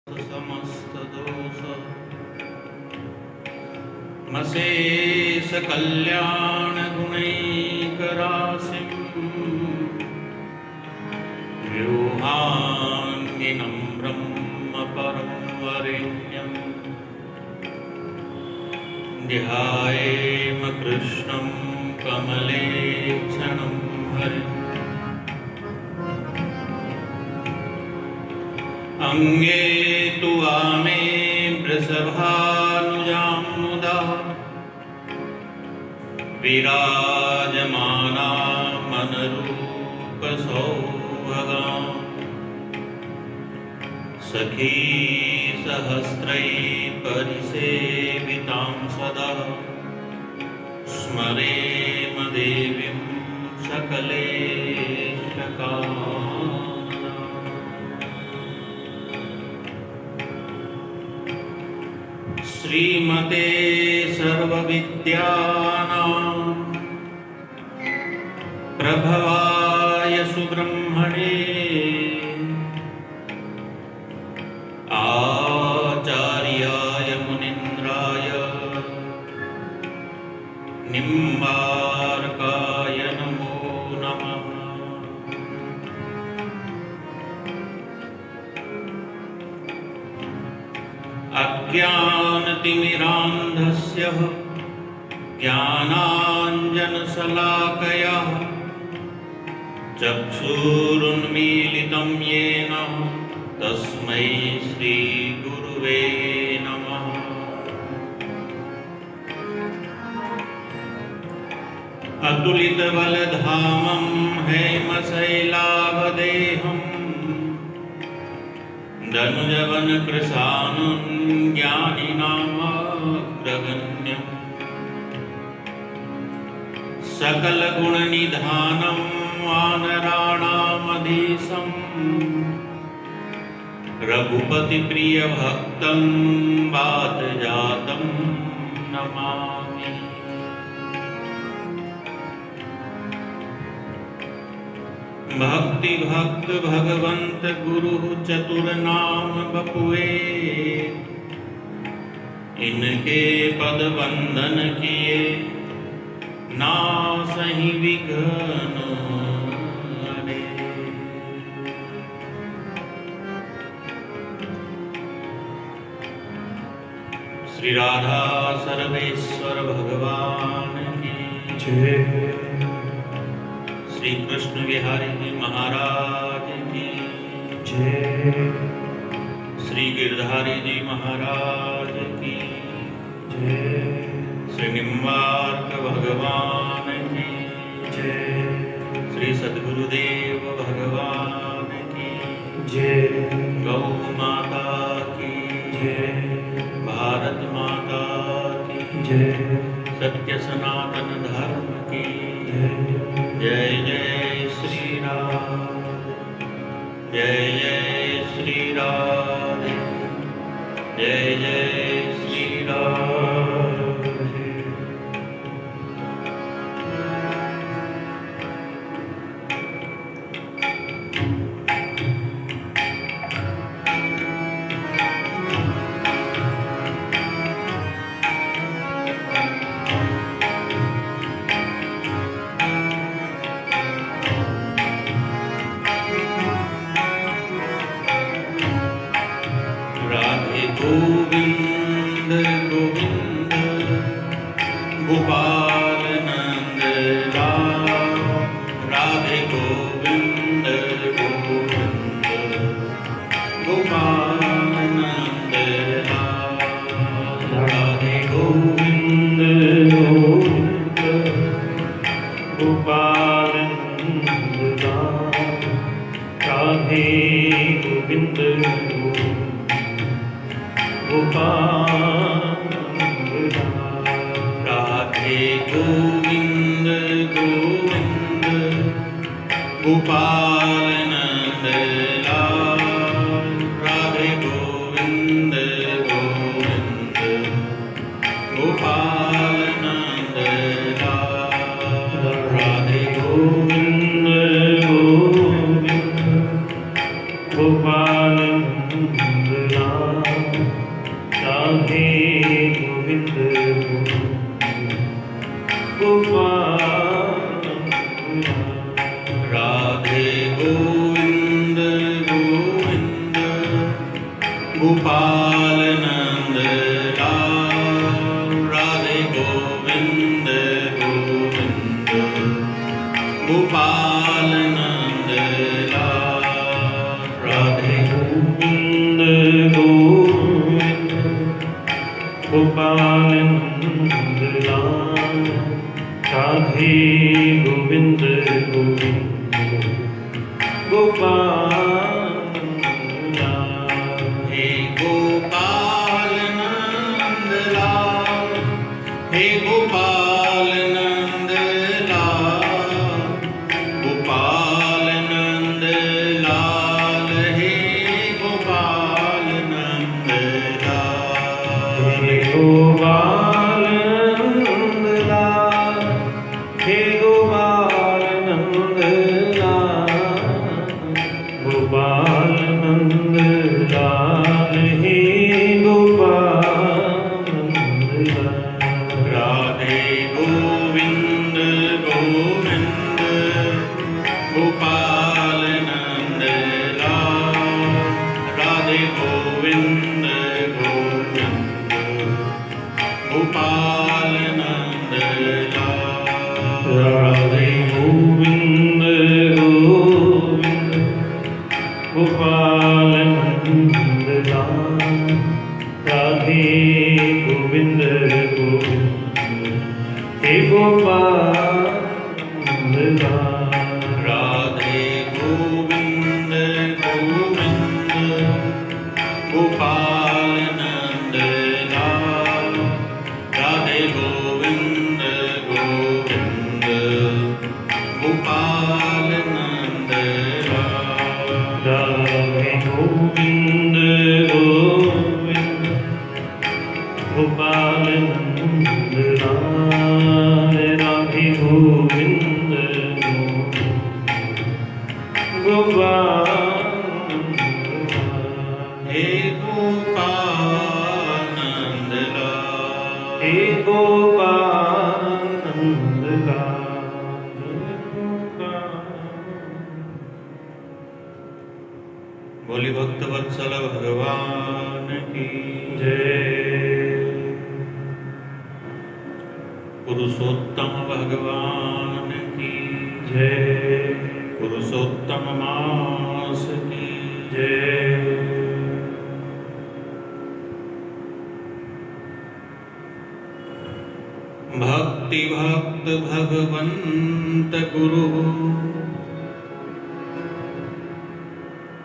समस्तदोष मशेष कल्याण गुणैकराशिं व्यूहाङ्गिनं ब्रह्म परं वरेण्यं ध्यायेम कृष्णं कमलेक्षणं हरिम् अंगे तु आमे वृषभानुजां मुदा विराजमाना मनरूपसौभगां सखी सहस्रैः परिसेवितां सदा स्मरेम देवीं सकलेशकां श्रीमते सर्वविद्यानां प्रभवाय सुब्रह्मणे आचार्याय मुनीन्द्राय निम्बार्काय नमो नमः। अज्ञानतिमिरान्धस्य ज्ञानाञ्जनशलाकया चक्षुरुन्मीलितं येन तस्मै श्रीगुरुवे नमः। अतुलितबलधामं हेमशैलावदेहं धनुजवनकृशानुं ज्ञानिनामग्रगण्यं सकलगुणनिधानं वानराणामधीशं रघुपतिप्रियभक्तं वातजातं नमामि। भक्ति भक्त भगवंत गुरु चतुर नाम बपुए इनके पद वंदन किए नासहि विघ्न हरे। श्री राधा सर्वेश्वर भगवान की जय। श्री कृष्ण बिहारी जी महाराज की जय। श्री गिरधारी जी महाराज की जय। श्री निम्बार्क भगवान की जय। श्री सद्गुरुदेव भगवान की जय। गौ माता की जय। भारत माता की जय। सत्य सनातन धर्म की जय जय श्री राम। जय जय श्री राम। जय जय श्री राम। गोविंद गोविंद गोपाल नंद लाल। राधे गोविंद गोविंद गोपाल नंद लाल। राधे गोविंद गोविंद गोपाल नंद लाल। राधे गोविंद राधे गोविंद गोविंद गोपाल नंद लाल। राधे गोविंद गोविंद गोपाल नंद लाल। राधे गोविंद गोविंद गोपाल गोपाल नंद लाल राधे गोविंद गोपाल राधे गोविंद गोविंद गोपाल नंद लाल राधे गोविंद गोविंद गोपाल नंद लाल राधे गोविंद गोविंद गोपाल नंद लाल राधे गोविंद गोविंद गोपाल हे गोपाल नंद लाल हे गोपाल नंद लाल गोपाल नंद लाल हे गोपाल नंद लाल हे गोपाल नंद लाल हे गोपाल नंद लाल गोपाल नंद लाल हे गोपाल नंद लाल राधे गोविंद गोविंद गोपाल नंद लाल राधे गोविंद गोविंद गोपाल नंद लाल राधे गोविंद गोविंद गोपाल नंद लाल राधे गोविंद गोविंद हे गोपाल नंद लाल राधे गोविंद गोविंद गोपाल नंद लाल राधे गोविंद गोविंद गोपाल नंद लाल राधे गोविंद गोविंद गोपाल नंद लाल राधे गोविंद गोपाल नंद लाल हे गोपाल नंद लाल हे गोपाल नंद लाल बोली भक्त वत्सल भगवान की जय पुरुषोत्तम भगवान की जय पुरुषोत्तम मास की जय भक्ति भक्त भगवंत गुरु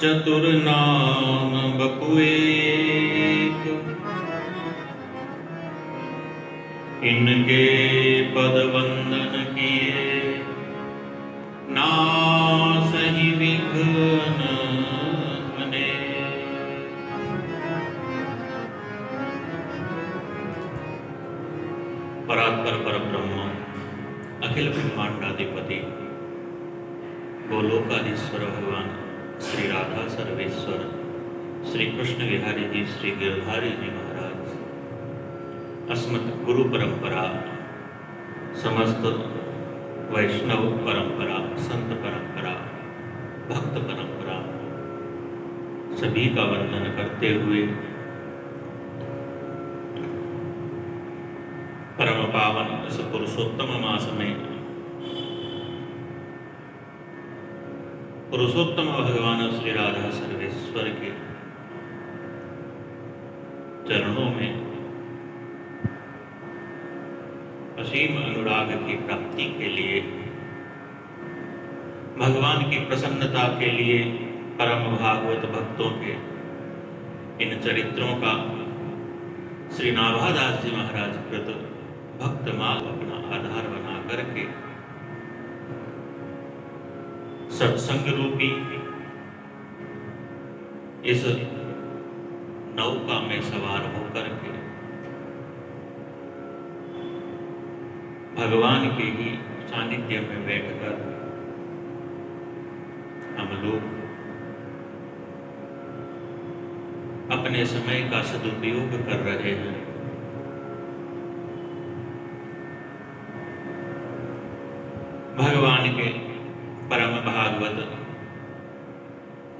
चतुर नाम बपुएक इनके पद वंदन किए नासहि विघ्न अनेक। परात्पर परब्रह्म अखिल ब्रह्मांडाधिपति गोलोकाधीश्वर भगवान श्री राधा सर्वेश्वर श्री कृष्ण विहारी जी श्री गिरधारी जी महाराज अस्मत् गुरु परंपरा समस्त वैष्णव परंपरा संत परंपरा भक्त परंपरा सभी का वंदन करते हुए परम पावन इस पुरुषोत्तम मास में पुरुषोत्तम भगवान श्री राधा सर्वेश्वर के चरणों में असीम अनुराग की प्राप्ति के लिए भगवान की प्रसन्नता के लिए परम भागवत भक्तों के इन चरित्रों का श्री नाभादास जी महाराज कृत भक्तमाल अपना आधार बना करके सत्संग रूपी इस नौका में सवार होकर के भगवान के ही सानिध्य में बैठकर हम लोग अपने समय का सदुपयोग कर रहे हैं। भगवान के परम भागवत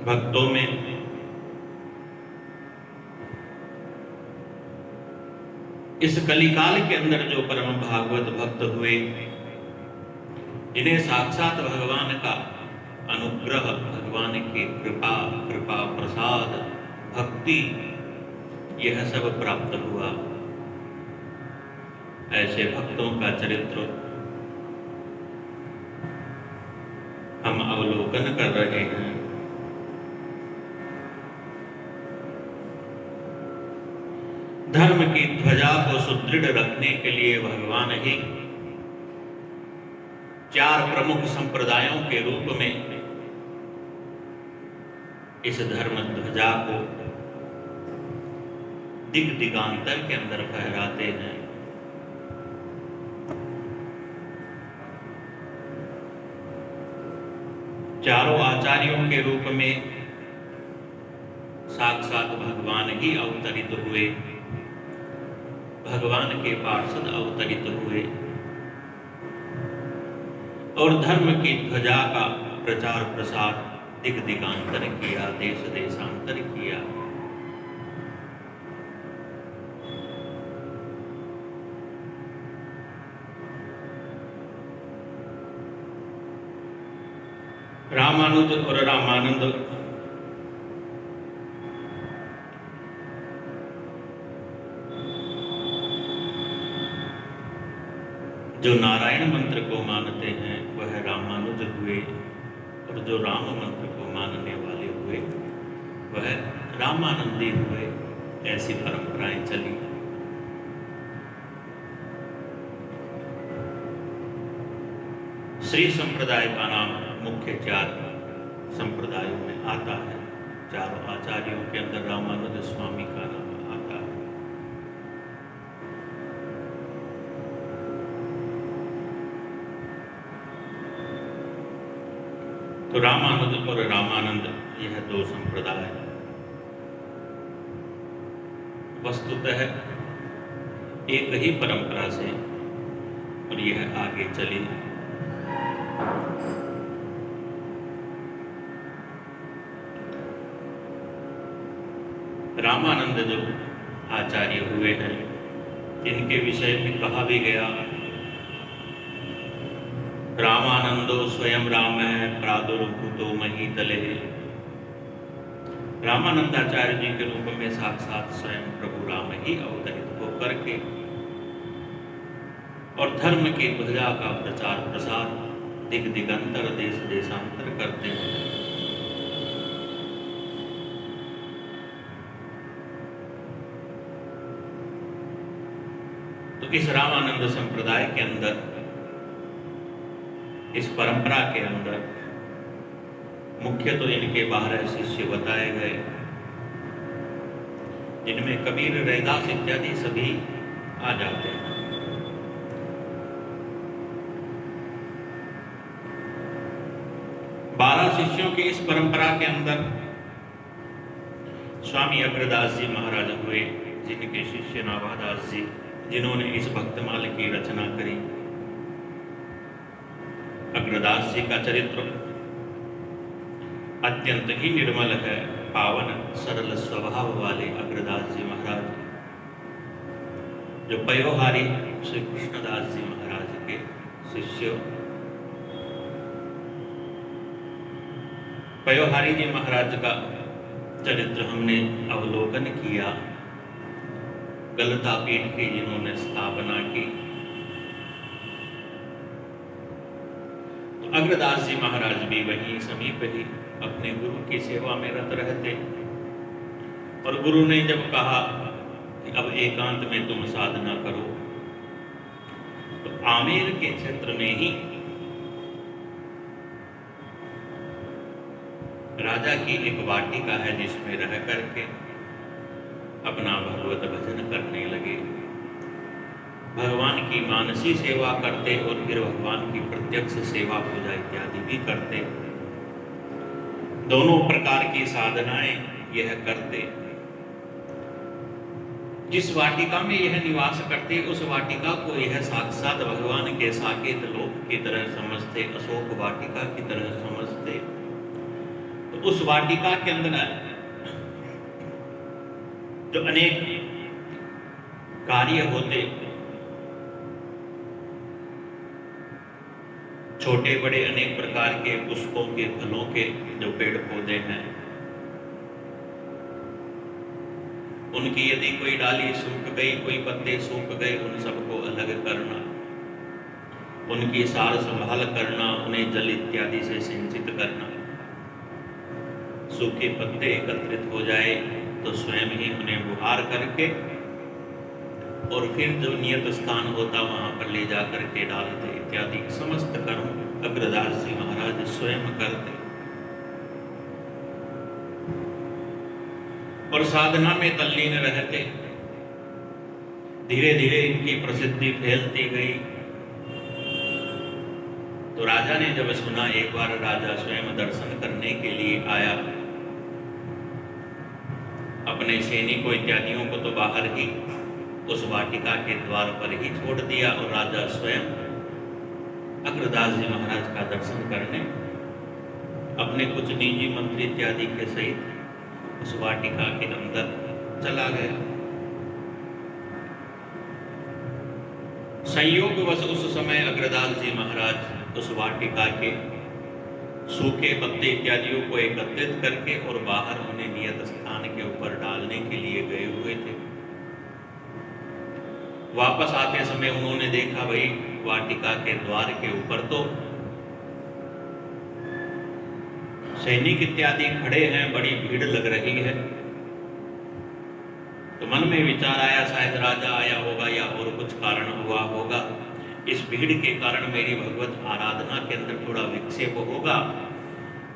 भक्तों में इस कलिकाल के अंदर जो परम भागवत भक्त हुए, जिन्हें साक्षात भगवान का अनुग्रह, भगवान की कृपा प्रसाद, भक्ति, यह सब प्राप्त हुआ, ऐसे भक्तों का चरित्र हम अवलोकन कर रहे हैं। धर्म की ध्वजा को सुदृढ़ रखने के लिए भगवान ही 4 प्रमुख संप्रदायों के रूप में इस धर्म ध्वजा को दिग दिगांतर के अंदर फहराते हैं। चारों आचार्यों के रूप में साक्षात भगवान ही अवतरित हुए, भगवान के पार्षद अवतरित हुए और धर्म की ध्वजा का प्रचार प्रसार दिग दिगांतर किया, देश देशांतर किया। रामानुज और रामानंद जो नारायण मंत्र को मानते हैं वह रामानुज हुए, और जो राम मंत्र को मानने वाले हुए वह रामानंदी हुए। ऐसी परंपराएं चली। श्री संप्रदाय का नाम मुख्य 4 संप्रदायों में आता है। 4 आचार्यों के अंदर रामानुज स्वामी का नाम आता है। तो रामानुज और रामानंद यह 2 संप्रदाय वस्तुतः एक ही परंपरा से और यह आगे चली। रामानंद जो आचार्य हुए हैं, इनके विषय में कहा भी गया, रामानंदो स्वयं राम है प्रादुर्भूतो महीतले। रामानंदाचार्य जी के रूप में साक्षात स्वयं प्रभु राम ही अवतरित होकर के और धर्म की ध्वजा का प्रचार प्रसार दिग दिगंतर, देश देशांतर करते हैं। तो इस रामानंद संप्रदाय के अंदर, इस परंपरा के अंदर मुख्य तो इनके 12 शिष्य बताए गए, जिनमें कबीर, रैदास इत्यादि सभी आ जाते हैं। बारह शिष्यों की इस परंपरा के अंदर स्वामी अग्रदास जी महाराज हुए, जिनके शिष्य नाभादास जी, जिन्होंने इस भक्तमाल की रचना करी। अग्रदास जी का चरित्र अत्यंत ही निर्मल है, पावन सरल स्वभाव वाले अग्रदास जी महाराज, जो पयोहारी श्री कृष्णदास जी महाराज के शिष्य। पयोहारी जी महाराज का चरित्र हमने अवलोकन किया। गलता पीठ की जिन्होंने स्थापना की, तो अग्रदास जी महाराज भी वहीं समीप ही अपने गुरु की सेवा में रत रहते। और गुरु ने जब कहा कि अब एकांत में तुम साधना करो, तो आमेर के क्षेत्र में ही राजा की एक वाटिका है, जिसमें रह करके अपना भगवत भजन करने लगे। भगवान की मानसी सेवा करते और फिर भगवान की प्रत्यक्ष सेवा, पूजा इत्यादि भी करते। दोनों प्रकार की साधनाएं यह करते। जिस वाटिका में यह निवास करते उस वाटिका को यह साक्षात भगवान के साकेत लोक की तरह समझते, अशोक वाटिका की तरह समझते। तो उस वाटिका के अंदर जो अनेक कार्य होते, छोटे बड़े अनेक प्रकार के पुष्पों के, फलों के जो पेड़ पौधे हैं, उनकी यदि कोई डाली सूख गई, कोई पत्ते सूख गए, उन सबको अलग करना, उनकी सार संभाल करना, उन्हें जल इत्यादि से सिंचित करना। सूखे पत्ते एकत्रित हो जाए तो स्वयं ही उन्हें बुहार करके और फिर जो नियत स्थान होता वहां पर ले जाकर के डालते इत्यादि समस्त कर्म अग्रदास जी महाराज स्वयं करते। और साधना में तल्लीन रहते। धीरे धीरे इनकी प्रसिद्धि फैलती गई। तो राजा ने जब सुना, एक बार राजा स्वयं दर्शन करने के लिए आया, अपने सैनिकों इत्यादियों को तो बाहर ही उस वाटिका के द्वार पर ही छोड़ दिया और राजा स्वयं अग्रदास जी महाराज का दर्शन करने अपने कुछ निजी मंत्री इत्यादि के सहित उस वाटिका के अंदर चला गया। संयोगवश उस समय अग्रदास जी महाराज उस वाटिका के सूखे पत्ते इत्यादियों को एकत्रित करके और बाहर उन्हें नियत स्थान के ऊपर डालने के लिए गए हुए थे। वापस आते समय उन्होंने देखा, भाई वाटिका के द्वार के ऊपर तो सैनिक इत्यादि खड़े हैं, बड़ी भीड़ लग रही है। तो मन में विचार आया, शायद राजा आया होगा या और कुछ कारण हुआ होगा, इस भीड़ के कारण मेरी भगवत आराधना के अंदर थोड़ा विक्षेप होगा।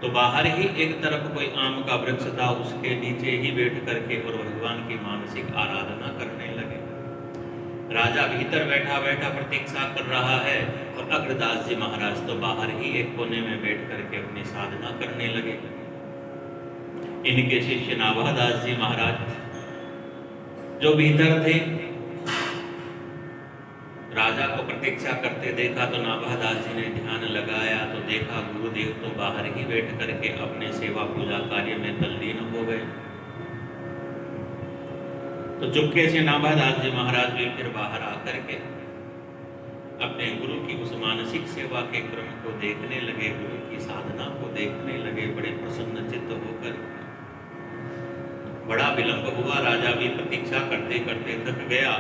तो बाहर ही एक तरफ कोई आम का वृक्ष था, उसके नीचे ही बैठ करके और भगवान की मानसिक आराधना करने लगे। राजा भीतर बैठा बैठा प्रतीक्षा कर रहा है और अग्रदास जी महाराज तो बाहर ही एक कोने में बैठ करके अपनी साधना करने लगे। इनके शिष्य नाभादास जी महाराज जो भीतर थे, राजा को प्रतीक्षा करते देखा तो नाभादास जी ने ध्यान लगाया तो देखा गुरुदेव तो बाहर ही बैठ करके अपने सेवा पूजा कार्य में तल्लीन हो गए। तो चुपके से नाभादास जी महाराज भी फिर बाहर आकर के अपने गुरु की उस मानसिक सेवा के क्रम को देखने लगे, गुरु की साधना को देखने लगे, बड़े प्रसन्न चित्त होकर। बड़ा विलंब हुआ, राजा भी प्रतीक्षा करते करते थक गया।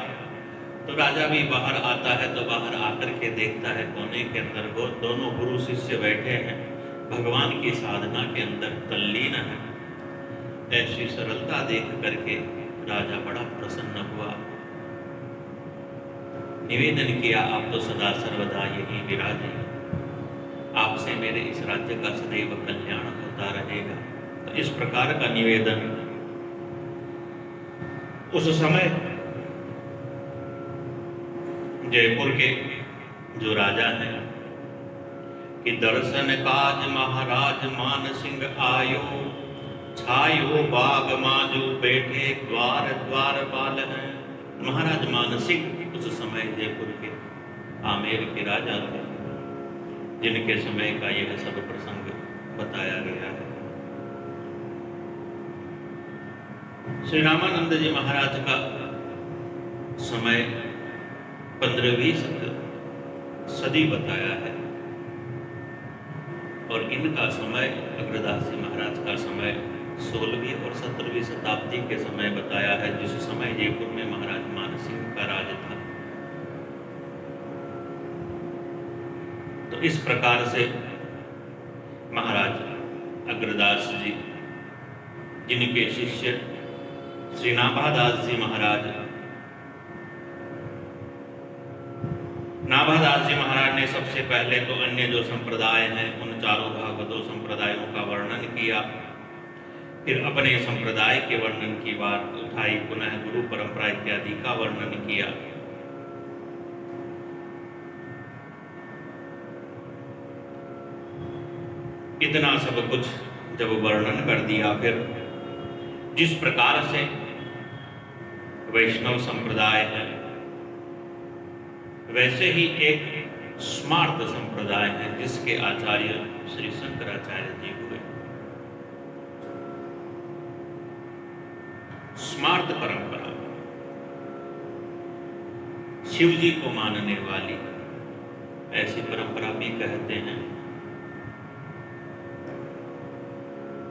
तो राजा भी बाहर आता है तो बाहर आकर के देखता है कोने के अंदर वो दोनों गुरु शिष्य बैठे हैं, भगवान की साधना के अंदर तल्लीन है। ऐसी सरलता देख करके राजा बड़ा प्रसन्न हुआ। निवेदन किया, आप तो सदा सर्वदा यही विराजे, आपसे मेरे इस राज्य का सदैव कल्याण होता रहेगा। तो इस प्रकार का निवेदन उस समय जयपुर के जो राजा हैं कि दर्शन काज महाराज मान सिंह आयो, छायो बाग माजू बैठे द्वार द्वार पाल हैं। महाराज मान सिंह उस समय जयपुर के आमेर के राजा थे, जिनके समय का यह सब प्रसंग बताया गया है। श्री रामानंद जी महाराज का समय 15वीं सदी बताया है और इनका समय अग्रदास जी महाराज का समय 16वीं और 17वीं शताब्दी के समय बताया है, जिस समय जयपुर में महाराज मान सिंह का राज था। तो इस प्रकार से महाराज अग्रदास जी, जिनके शिष्य श्री नाभादास जी महाराज, नाभादास जी महाराज ने सबसे पहले तो अन्य जो संप्रदाय हैं उन चारों भागवतों संप्रदायों का वर्णन किया, फिर अपने संप्रदाय के वर्णन की बात उठाई, पुनः गुरु परंपरा इत्यादि का वर्णन किया। इतना सब कुछ जब वर्णन कर दिया, फिर जिस प्रकार से वैष्णव संप्रदाय है, वैसे ही एक स्मार्त संप्रदाय है जिसके आचार्य श्री शंकराचार्य जी हुए। स्मार्त परंपरा शिव जी को मानने वाली ऐसी परंपरा भी कहते हैं।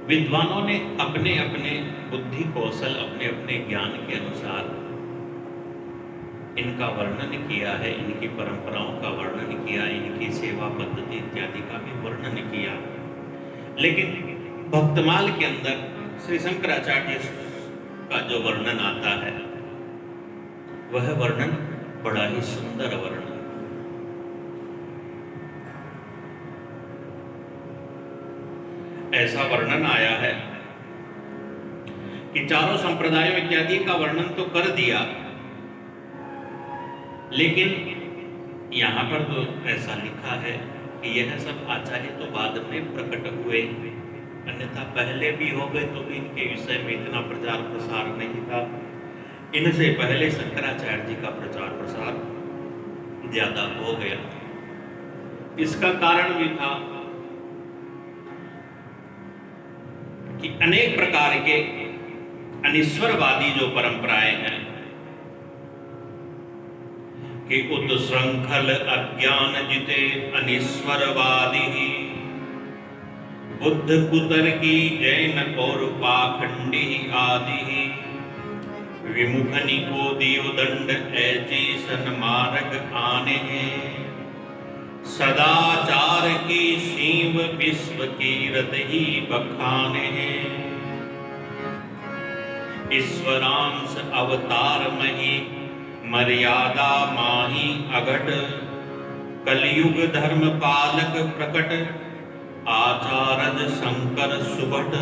विद्वानों ने अपने अपने बुद्धि कौशल, अपने अपने ज्ञान के अनुसार इनका वर्णन किया है, इनकी परंपराओं का वर्णन किया, इनकी सेवा पद्धति इत्यादि का भी वर्णन किया। लेकिन भक्तमाल के अंदर श्री शंकराचार्य का जो वर्णन आता है वह वर्णन बड़ा ही सुंदर वर्णन। ऐसा वर्णन आया है कि चारों संप्रदायों इत्यादि का वर्णन तो कर दिया, लेकिन यहां पर तो ऐसा लिखा है कि यह सब आचार्य तो बाद में प्रकट हुए, अन्यथा पहले भी हो गए तो भी इनके विषय में इतना प्रचार प्रसार नहीं था। इनसे पहले शंकराचार्य जी का प्रचार प्रसार ज्यादा हो गया। इसका कारण भी था कि अनेक प्रकार के अनिश्वरवादी जो परंपराएं हैं कि उत्श्रंखल अज्ञान जिते अनिश्वरवादी, बुद्ध कुतर्की जैन और पाखंडी आदि, विमुखनि को दियो दंड ऐसी सन्मार्ग आने, सदाचार की सीव विश्व कीरत ही बखाने, ईश्वरांश अवतार मही मर्यादा माही अघट, कलयुग धर्म पालक प्रकट आचारज शंकर सुभट।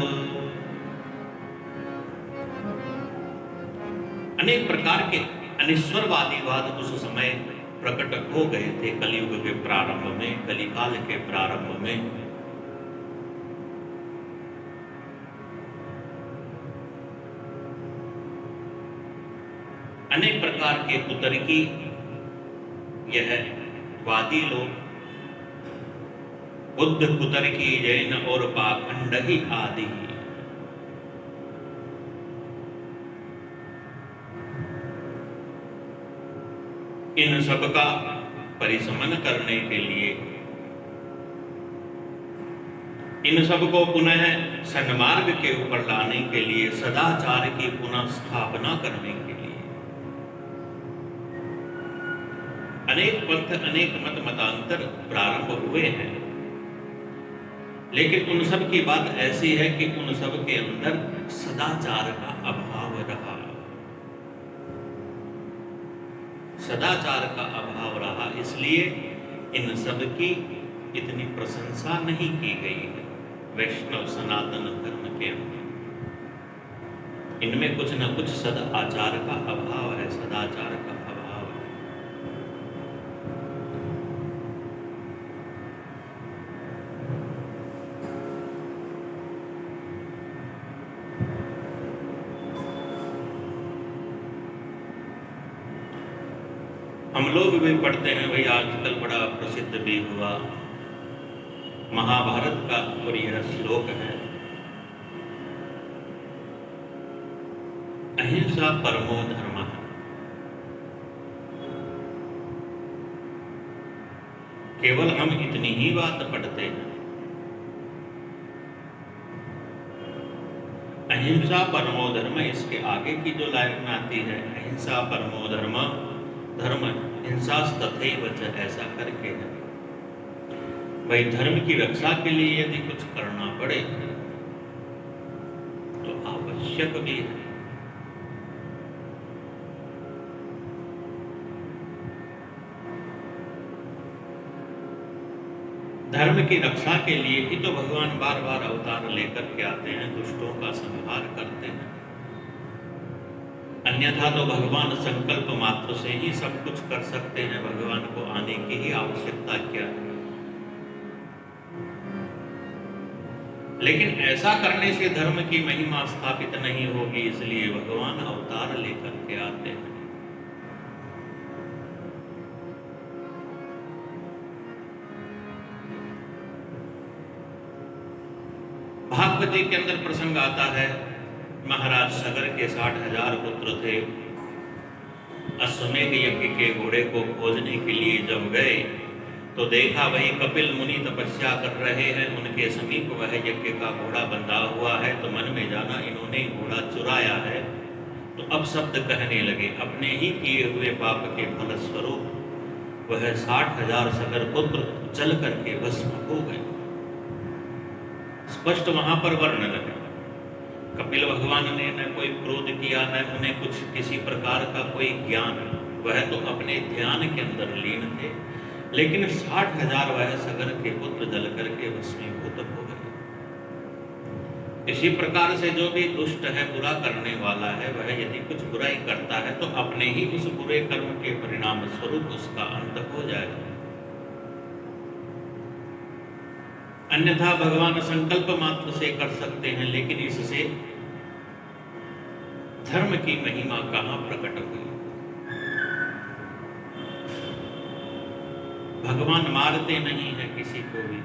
अनेक प्रकार के अनिश्वरवादीवाद उस समय प्रकट हो गए थे कलयुग के प्रारंभ में, कलिकाल के प्रारंभ में। अनेक प्रकार के कुतर्की यह वादी लोग, बुद्ध कुतर्की जैन और पाखंडी आदि, इन सब का परिशमन करने के लिए, इन सब को पुनः सन्मार्ग के ऊपर लाने के लिए, सदाचार की पुनः स्थापना करने के लिए अनेक पंथ, अनेक मत मतांतर प्रारंभ हुए हैं। लेकिन उन सब की बात ऐसी है कि उन सब के अंदर सदाचार का अभाव रहा, सदाचार का अभाव रहा, इसलिए इन सब की इतनी प्रशंसा नहीं की गई है वैष्णव सनातन धर्म के अंदर। इनमें कुछ न कुछ सदाचार का अभाव है, सदाचार का अभाव है। हम लोग भी पढ़ते हैं भाई, आजकल बड़ा प्रसिद्ध भी हुआ महाभारत का और यह श्लोक है, अहिंसा परमो धर्मः। केवल हम इतनी ही बात पढ़ते हैं, अहिंसा परमो धर्म। इसके आगे की जो लाइन आती है, अहिंसा परमो धर्म, धर्म हिंसा तथैव च, ऐसा करके है भाई धर्म की रक्षा के लिए यदि कुछ करना पड़े तो आवश्यक भी है। धर्म की रक्षा के लिए ही तो भगवान बार बार अवतार लेकर के आते हैं, दुष्टों का संहार करते हैं। अन्यथा तो भगवान संकल्प मात्र से ही सब कुछ कर सकते हैं, भगवान को आने की ही आवश्यकता क्या है। लेकिन ऐसा करने से धर्म की महिमा स्थापित नहीं होगी, इसलिए भगवान अवतार लेकर के आते हैं। भागवती के अंदर प्रसंग आता है, महाराज सगर के 60,000 पुत्र थे। अश्वमेध यज्ञ के घोड़े को खोजने के लिए जब गए तो देखा वही कपिल मुनि तपस्या कर रहे हैं, उनके समीप वह यज्ञ का घोड़ा बंधा हुआ है। तो मन में जाना इन्होंने घोड़ा चुराया है। तो अब शब्द कहने लगे, अपने ही किए हुए पाप के फलस्वरूप वह 60,000 सगर पुत्र जल करके भस्म हो गए। स्पष्ट वहां पर वर्णन है। कपिल भगवान ने न कोई क्रोध किया, न उन्हें कुछ किसी प्रकार का कोई ज्ञान, वह तो अपने ध्यान के अंदर लीन थे। लेकिन 60,000 वह सगर के पुत्र जल करके भस्मीभूत हो गए। इसी प्रकार से जो भी दुष्ट है, बुरा करने वाला है, वह यदि कुछ बुराई करता है तो अपने ही उस बुरे कर्म के परिणाम स्वरूप उसका अंत हो जाएगा। अन्यथा भगवान संकल्प मात्र से कर सकते हैं, लेकिन इससे धर्म की महिमा कहां प्रकट हुई। भगवान मारते नहीं है किसी को भी।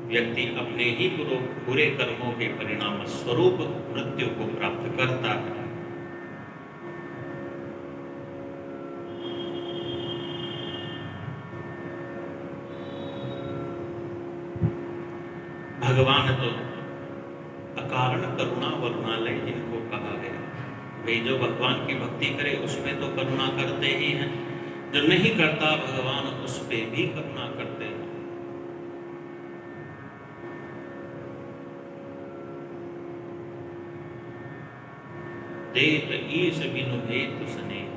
व्यक्ति अपने ही बुरे कर्मों के परिणाम स्वरूप मृत्यु को प्राप्त करता है। भगवान तो अकारण करुणा वरुणालय जिनको कहा गया, वे जो भगवान की भक्ति करे उसमें तो करुणा करते ही हैं, जो नहीं करता भगवान उस पे भी करुणा करते हैं। देत ईश बिनु हेतु स्नेह।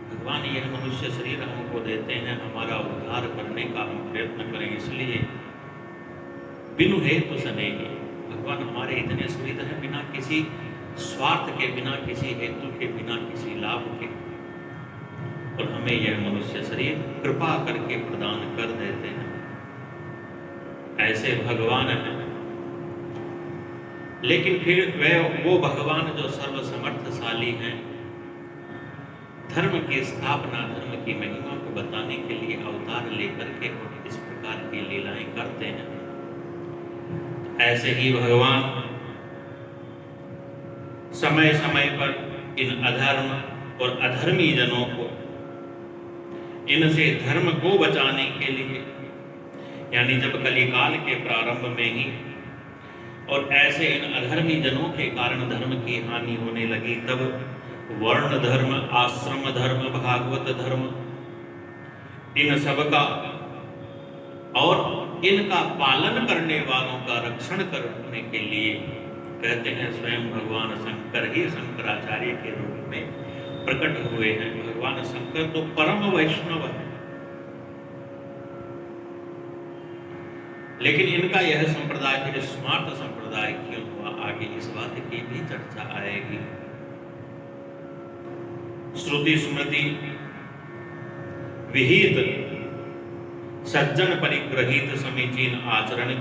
भगवान यह मनुष्य शरीर हमको देते हैं, हमारा उद्धार करने का हम प्रयत्न करें, इसलिए बिनु हेतु स्नेह। भगवान हमारे इतने सुविधा है, बिना किसी स्वार्थ के, बिना किसी हेतु के, बिना किसी लाभ के, और हमें यह मनुष्य शरीर कृपा करके प्रदान कर देते हैं। ऐसे भगवान हैं। लेकिन फिर वो भगवान जो सर्वसमर्थशाली हैं, धर्म की स्थापना, धर्म की महिमा को बताने के लिए अवतार लेकर के इस प्रकार की लीलाएं करते हैं। ऐसे ही भगवान समय समय पर इन अधर्म और अधर्मी जनों को, इनसे धर्म को बचाने के लिए, यानी जब कलिकाल के प्रारंभ में ही और ऐसे इन अधर्मी जनों के कारण धर्म की हानि होने लगी, तब वर्ण धर्म, आश्रम धर्म, भागवत धर्म, इन सब का और इनका पालन करने वालों का रक्षण करने के लिए कहते हैं स्वयं भगवान शंकर ही शंकराचार्य के रूप में प्रकट हुए हैं। भगवान शंकर तो परम वैष्णव है, लेकिन इनका यह संप्रदाय फिर स्मार्त संप्रदाय क्यों हुआ, आगे इस बात की भी चर्चा आएगी। श्रुति स्मृति विहित सज्जन परिग्रहित समीचीन आचरण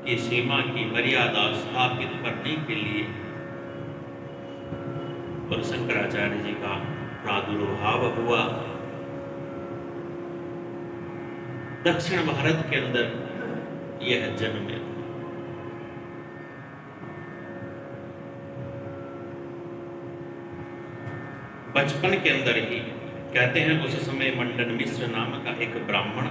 की सीमा की मर्यादा स्थापित करने के लिए और शंकराचार्य जी का प्रादुर्भाव हुआ। दक्षिण भारत के अंदर यह जन्म है। बचपन के अंदर ही कहते हैं उस समय मंडन मिश्र नाम का एक ब्राह्मण,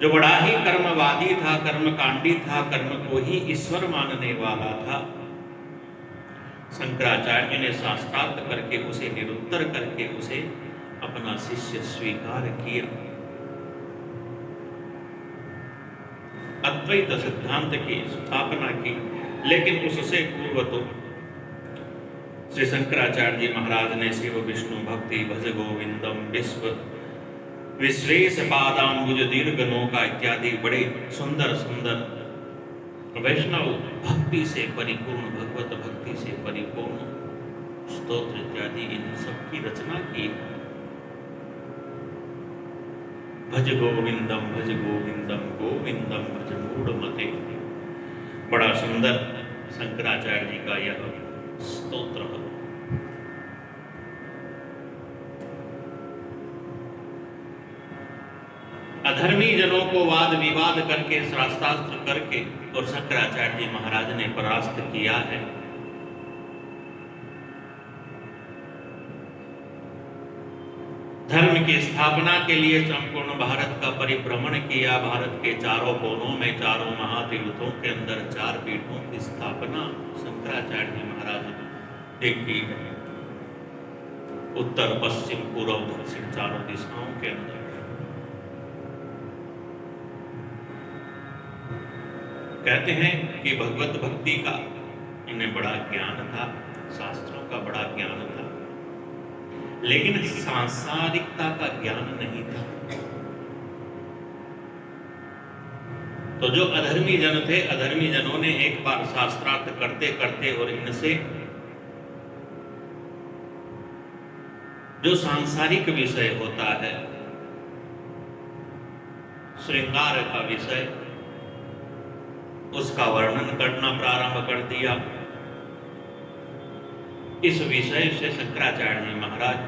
जो बड़ा ही कर्मवादी था, कर्मकांडी था, कर्म को ही ईश्वर मानने वाला था, शंकराचार्य ने शास्त्रार्थ करके उसे निरुत्तर करके उसे अपना शिष्य स्वीकार किया। अद्वैत सिद्धांत की स्थापना की। लेकिन उससे पूर्व तो श्री शंकराचार्य जी महाराज ने शिव विष्णु भक्ति भज गोविंदम विश्व विश्रेष पादाम्बुज दीर्घ नौका इत्यादि बड़े सुंदर सुंदर वैष्णव भक्ति से परिपूर्ण, भगवत भक्ति से परिपूर्ण स्तोत्र इत्यादि इन सब की रचना की। भज गोविंदम गोविंदम भज मूढ़मते। बड़ा सुंदर शंकराचार्य जी का यह स्तोत्र है। अधर्मी जनों को वाद विवाद करके शास्त्रास्त्र करके और शंकराचार्य जी महाराज ने परास्त किया है। धर्म की स्थापना के लिए संपूर्ण भारत का परिभ्रमण किया। भारत के चारों कोनों में चारों महातीर्थों के अंदर 4 पीठों की स्थापना शंकराचार्य जी महाराज ने की है। उत्तर पश्चिम पूर्व दक्षिण चारों दिशाओं के अंदर। कहते हैं कि भगवत भक्ति का इन्हें बड़ा ज्ञान था, शास्त्रों का बड़ा ज्ञान था, लेकिन सांसारिकता का ज्ञान नहीं था। तो जो अधर्मी जन थे, अधर्मी जनों ने एक बार शास्त्रार्थ करते करते और इनसे जो सांसारिक विषय होता है, श्रृंगार का विषय, उसका वर्णन करना प्रारंभ कर दिया। इस विषय से शंकराचार्य जी महाराज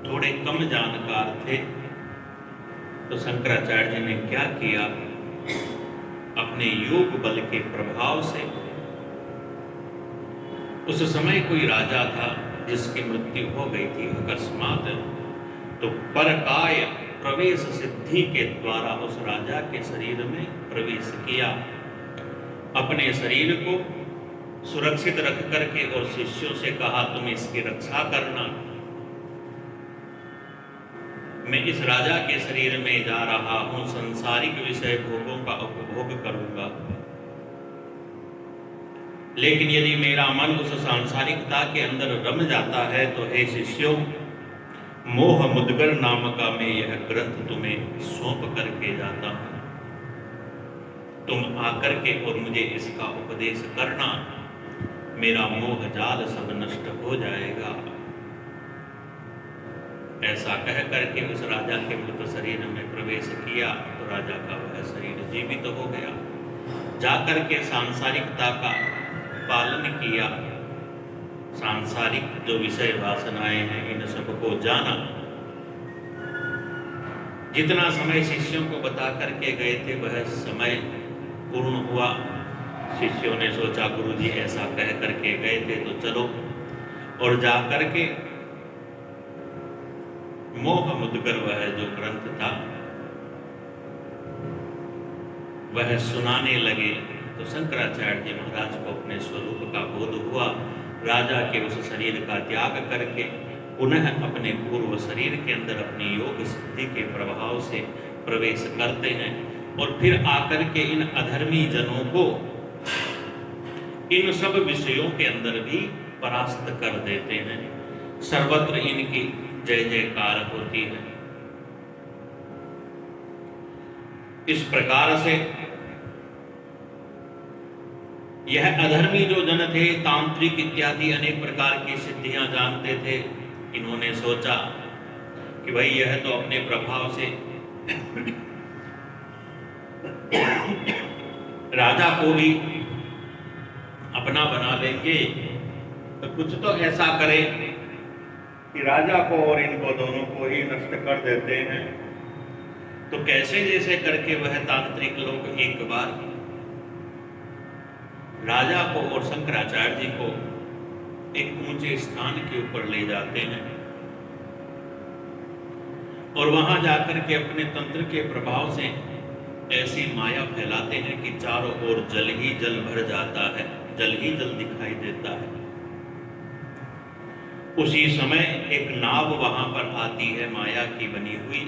थोड़े कम जानकार थे। तो शंकराचार्य जी ने क्या किया, अपने योग बल के प्रभाव से, उस समय कोई राजा था जिसकी मृत्यु हो गई थी अकस्मात, तो परकाय प्रवेश सिद्धि के द्वारा उस राजा के शरीर में प्रवेश किया। अपने शरीर को सुरक्षित रख करके और शिष्यों से कहा, तुम इसकी रक्षा करना, मैं इस राजा के शरीर में जा रहा हूं, संसारिक विषय भोगों का उपभोग करूंगा, लेकिन यदि मेरा मन उस सांसारिकता के अंदर रम जाता है तो हे शिष्यों, मोह मुद्गर नाम का मैं यह ग्रंथ तुम्हें सौंप करके जाता हूं। तुम आकर के और मुझे इसका उपदेश करना, मेरा मोह जाल सब नष्ट हो जाएगा। ऐसा कह करके उस राजा के मृत शरीर में प्रवेश किया तो राजा का वह शरीर जीवित हो गया। जाकर के सांसारिकता का पालन किया, सांसारिक जो विषय वासनाएं हैं इन सबको जाना। जितना समय शिष्यों को बता करके गए थे वह समय पूर्ण हुआ। शिष्यों ने सोचा गुरुजी ऐसा कह करके गए थे तो चलो, और जा करके मोह मुद्गर वह जो ग्रंथ था वह सुनाने लगे। तो शंकराचार्य जी महाराज को अपने स्वरूप का बोध हुआ। राजा के उस शरीर का त्याग करके पुनः अपने पूर्व शरीर के अंदर अपनी योग सिद्धि के प्रभाव से प्रवेश करते हैं और फिर आकर के इन अधर्मी जनों को इन सब विषयों के अंदर भी परास्त कर देते हैं। सर्वत्र इनकी जय जयकार होती है। इस प्रकार से यह अधर्मी जो जन थे, तांत्रिक इत्यादि अनेक प्रकार की सिद्धियां जानते थे। इन्होंने सोचा कि भाई यह तो अपने प्रभाव से राजा को भी अपना बना लेंगे, तो कुछ तो ऐसा करें कि राजा को और इनको दोनों को ही नष्ट कर देते हैं। तो कैसे जैसे करके वह तांत्रिक लोग एक बार राजा को और शंकराचार्य जी को एक ऊंचे स्थान के ऊपर ले जाते हैं और वहां जाकर के अपने तंत्र के प्रभाव से ऐसी माया फैलाते हैं कि चारों ओर जल ही जल भर जाता है, जल ही जल दिखाई देता है। उसी समय एक नाव वहां पर आती है माया की बनी हुई।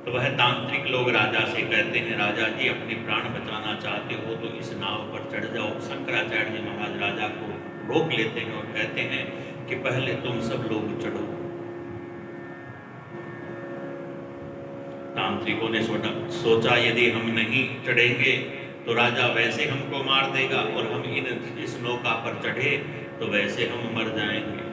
तो वह तांत्रिक लोग राजा से कहते हैं, राजा जी अपने प्राण बचाना चाहते हो तो इस नाव पर चढ़ जाओ। शंकराचार्य जी महाराज राजा को रोक लेते हैं और कहते हैं कि पहले तुम सब लोग चढ़ो। तांत्रिकों ने सोचा यदि हम नहीं चढ़ेंगे तो राजा वैसे हमको मार देगा और हम इस नौका पर चढ़े तो वैसे हम मर जाएंगे।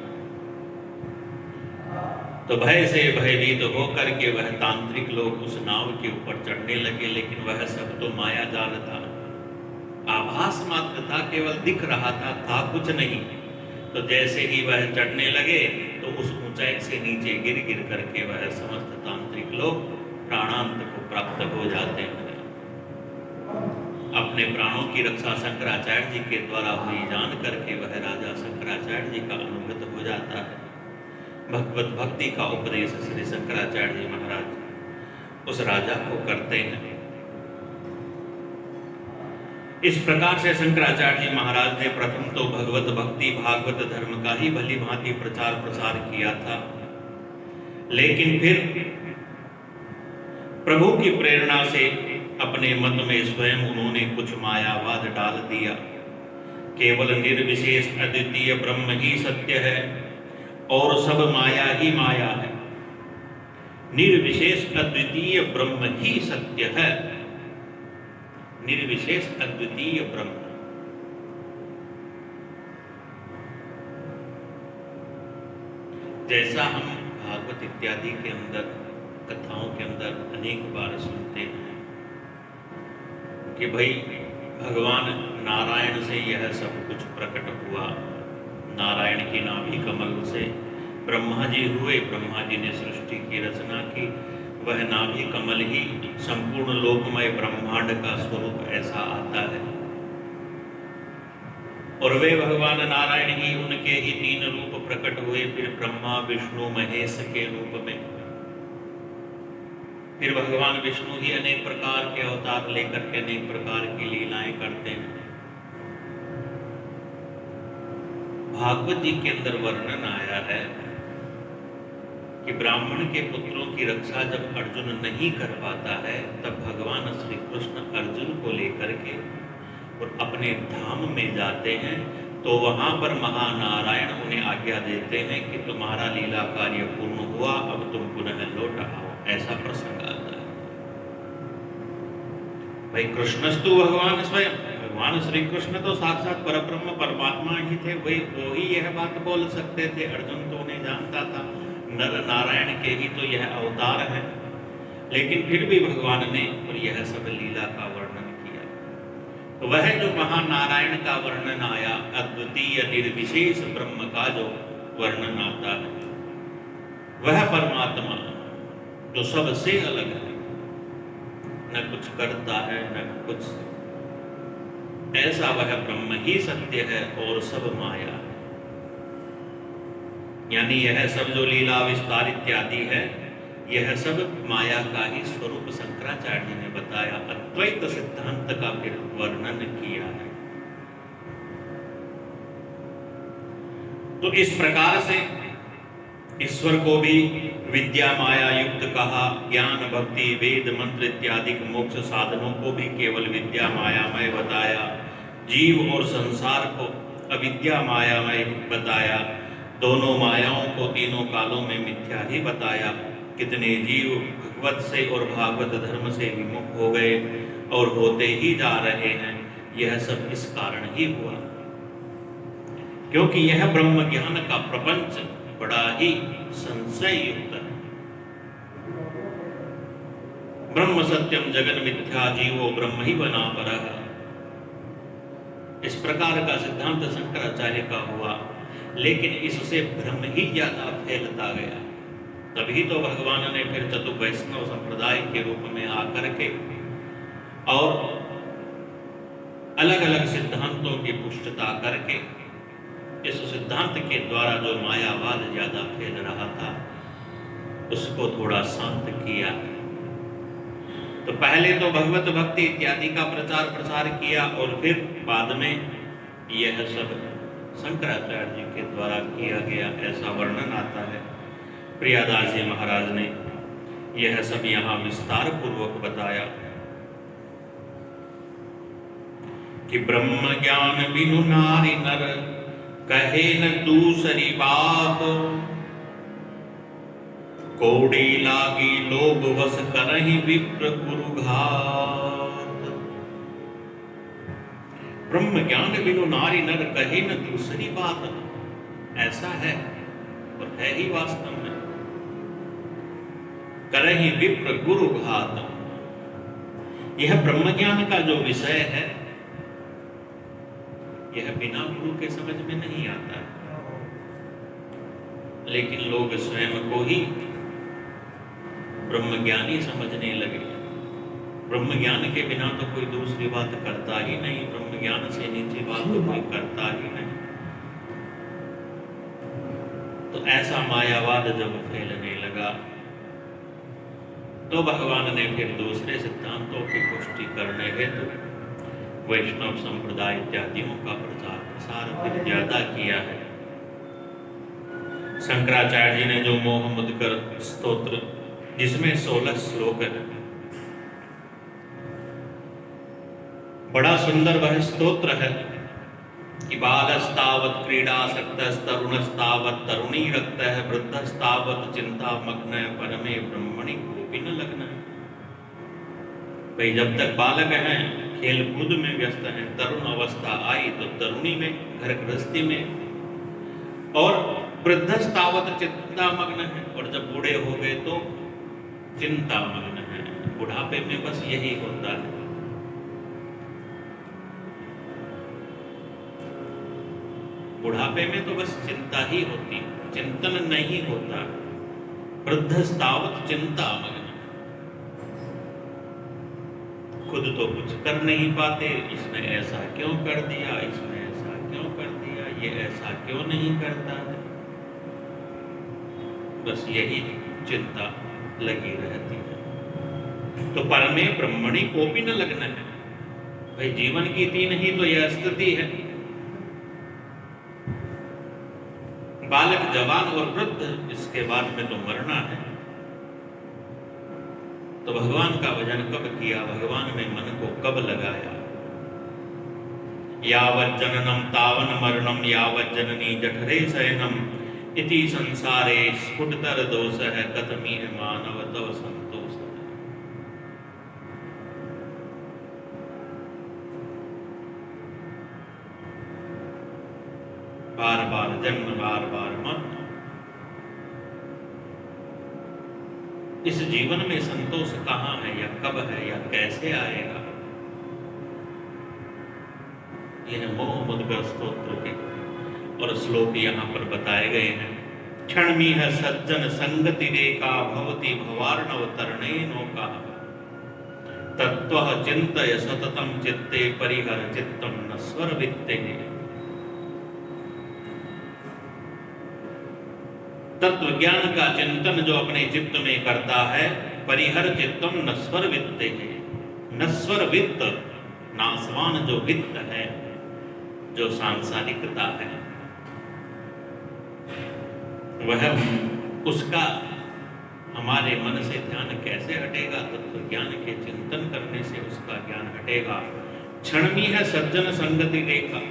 तो भय से भयभीत होकर के वह तांत्रिक लोग उस नाव के ऊपर चढ़ने लगे, लेकिन वह सब तो माया जाल था, आभास मात्र था, केवल दिख रहा था कुछ नहीं। तो जैसे ही वह चढ़ने लगे तो उस ऊंचाई से नीचे गिर गिर करके वह समस्त तांत्रिक लोग प्राणांत को प्राप्त हो जाते हैं। अपने प्राणों की रक्षा शंकराचार्य जी के द्वारा हुई जान करके वह राजा शंकराचार्य जी का अनुभूत हो जाता है। भगवत भक्ति का उपदेश श्री शंकराचार्य जी महाराज उस राजा को करते हैं। इस प्रकार से शंकराचार्य जी महाराज ने प्रथम तो भगवत भक्ति भागवत धर्म का ही भली भांति प्रचार प्रसार किया था, लेकिन फिर प्रभु की प्रेरणा से अपने मत में स्वयं उन्होंने कुछ मायावाद डाल दिया। केवल निर्विशेष अद्वितीय ब्रह्म ही सत्य है और सब माया ही माया है। निर्विशेष अद्वितीय ब्रह्म ही सत्य है, निर्विशेष अद्वितीय ब्रह्म। जैसा हम भागवत इत्यादि के अंदर कथाओं के अंदर अनेक बार सुनते हैं कि भाई भगवान नारायण से यह सब कुछ प्रकट हुआ, नारायण की नाभि कमल से ब्रह्मा जी हुए, ब्रह्मा जी ने सृष्टि की रचना की, वह नाभि कमल ही संपूर्ण लोकमय ब्रह्मांड का स्वरूप ऐसा आता है। और वे भगवान नारायण ही उनके ही 3 रूप प्रकट हुए, फिर ब्रह्मा विष्णु महेश के रूप में। फिर भगवान विष्णु ही अनेक प्रकार के अवतार लेकर के अनेक प्रकार की लीलाएं करते हैं। भागवत जी के अंदर वर्णन आया है कि ब्राह्मण के पुत्रों की रक्षा जब अर्जुन नहीं कर पाता है, तब भगवान श्री कृष्ण अर्जुन को लेकर के और अपने धाम में जाते हैं। तो वहां पर महानारायण उन्हें आज्ञा देते हैं कि तुम्हारा लीला कार्य पूर्ण हुआ, अब तुम पुनः लौट आओ। ऐसा प्रसंग आता है। भाई कृष्णस्तु भगवान स्वयं, भगवान श्री कृष्ण तो साक्षात परब्रह्म परमात्मा ही थे, वो ही यह बात बोल सकते थे। अर्जुन तो उन्हें जानता था, नर नारायण के ही तो यह अवतार है, लेकिन फिर भी भगवान ने और यह सब लीला का वर्णन किया। तो वह जो महानारायण का वर्णन आया, अद्वितीय निर्विशेष ब्रह्म का जो वर्णन आता है, वह परमात्मा जो सबसे अलग है, न कुछ करता है न कुछ, ऐसा वह ब्रह्म ही सत्य है और सब माया है। यानी यह सब जो लीला विस्तार इत्यादि है, यह सब माया का ही स्वरूप शंकराचार्य जी ने बताया, अद्वैत सिद्धांत का फिर वर्णन किया है। तो इस प्रकार से ईश्वर को भी विद्या माया युक्त कहा, ज्ञान भक्ति वेद मंत्र इत्यादि मोक्ष साधनों को भी केवल विद्या मायामय बताया, जीव और संसार को अविद्या मायामय बताया, दोनों मायाओं को तीनों कालों में मिथ्या ही बताया। कितने जीव भगवत से और भागवत धर्म से विमुख हो गए और होते ही जा रहे हैं, यह सब इस कारण ही हुआ क्योंकि यह ब्रह्म ज्ञान का प्रपंच बड़ा ही संशय युक्त है। ब्रह्म सत्यम जगन मिथ्या जीवो ब्रह्म ही बना परः, इस प्रकार का सिद्धांत शंकराचार्य का हुआ, लेकिन इससे भ्रम ही ज्यादा फैलता गया। तभी तो भगवान ने फिर चतुर्वैष्णव संप्रदाय के रूप में आकर के और अलग अलग सिद्धांतों की पुष्टता करके इस सिद्धांत के द्वारा जो मायावाद ज्यादा फैल रहा था, उसको थोड़ा शांत किया। तो पहले तो भगवत भक्ति इत्यादि का प्रचार प्रसार किया और फिर बाद में यह सब शंकराचार्य जी के द्वारा किया गया, ऐसा वर्णन आता है। प्रियादास जी महाराज ने यह सब यहाँ विस्तार पूर्वक बताया कि ब्रह्म ज्ञान बिनु नारी नर कहे न दूसरी बात, कोड़ी लागी लोभ वश करहि विप्र गुरु घात। ब्रह्म ज्ञान बिनु नारी नर कहे न दूसरी बात। ऐसा है और है ही वास्तव में। करहि विप्र गुरु घात। यह ब्रह्म ज्ञान का जो विषय है, यह बिना गुरु के समझ में नहीं आता है। लेकिन लोग स्वयं को ही ब्रह्मज्ञानी समझने लगे। ब्रह्म ज्ञान के बिना तो कोई दूसरी बात करता ही नहीं, ब्रह्म ज्ञान से नीचे बात तो कोई करता ही नहीं। तो ऐसा मायावाद जब फैलने लगा तो भगवान ने फिर दूसरे सिद्धांतों की पुष्टि करने हेतु वैष्णव संप्रदाय इत्यादियों का प्रचार प्रसार फिर ज्यादा किया है। शंकराचार्य जी ने जो मोह मुदकर स्तोत्र, जिसमें 16 श्लोक है, बड़ा सुंदर वह स्तोत्र है कि बालस्तावत् क्रीडासक्तस्तरुणस्तावत् तरुणी रक्तः वृद्धस्तावत् चिंतामग्नः परमे ब्रह्मणि कोपि न लग्नः। भाई जब तक बालक हैं खेल कूद में व्यस्त हैं, तरुण अवस्था आई तो तरुणी में, घर गृहस्थी में, और वृद्धस्तावत् चिंतामग्न है, और जब बूढ़े हो गए तो चिंतामग्न है। बुढ़ापे में बस यही होता है। बुढ़ापे में तो बस चिंता ही होती, चिंतन नहीं होता। वृद्धस्तावत् चिंतामग्न, खुद तो कुछ कर नहीं पाते, इसने ऐसा क्यों कर दिया, इसने ऐसा क्यों कर दिया, ये ऐसा क्यों नहीं करता है, बस यही चिंता लगी रहती है। तो परमे ब्रह्मणि कोपि न लग्न है। भाई जीवन की तीन ही तो यह स्थिति है, बालक, जवान और वृद्ध, इसके बाद में तो मरना है। तो भगवान का भजन कब किया, भगवान में मन को कब लगाया? यावत् जननम तावन मरणम यावत् जननी जठरे शयनम इति संसारे स्फुटतर दोष है कथमीह मानव तव संतोष। बार बार जन्म, बार बार मरण, इस जीवन में संतोष कहाँ है, या कब है, या कैसे आएगा? यह मोह मुदगर स्तोत्र के और श्लोक यहाँ पर बताए गए हैं। क्षणमीह सज्जन संगति रेखा भवति भवार्णव तरणे नौका तत्वः चिंतय सततम चित्ते परिहर चित्तम नस्वर वित्ते। तत्व ज्ञान का चिंतन जो अपने चित्त में करता है, परिहर चित्तम नस्वर वित्ते है। नस्वर वित्त, नासवान जो वित्त है, जो सांसारिकता है, वह उसका हमारे मन से ध्यान कैसे हटेगा? तत्व ज्ञान के चिंतन करने से उसका ज्ञान हटेगा। क्षणमी है सज्जन संगति रेखा,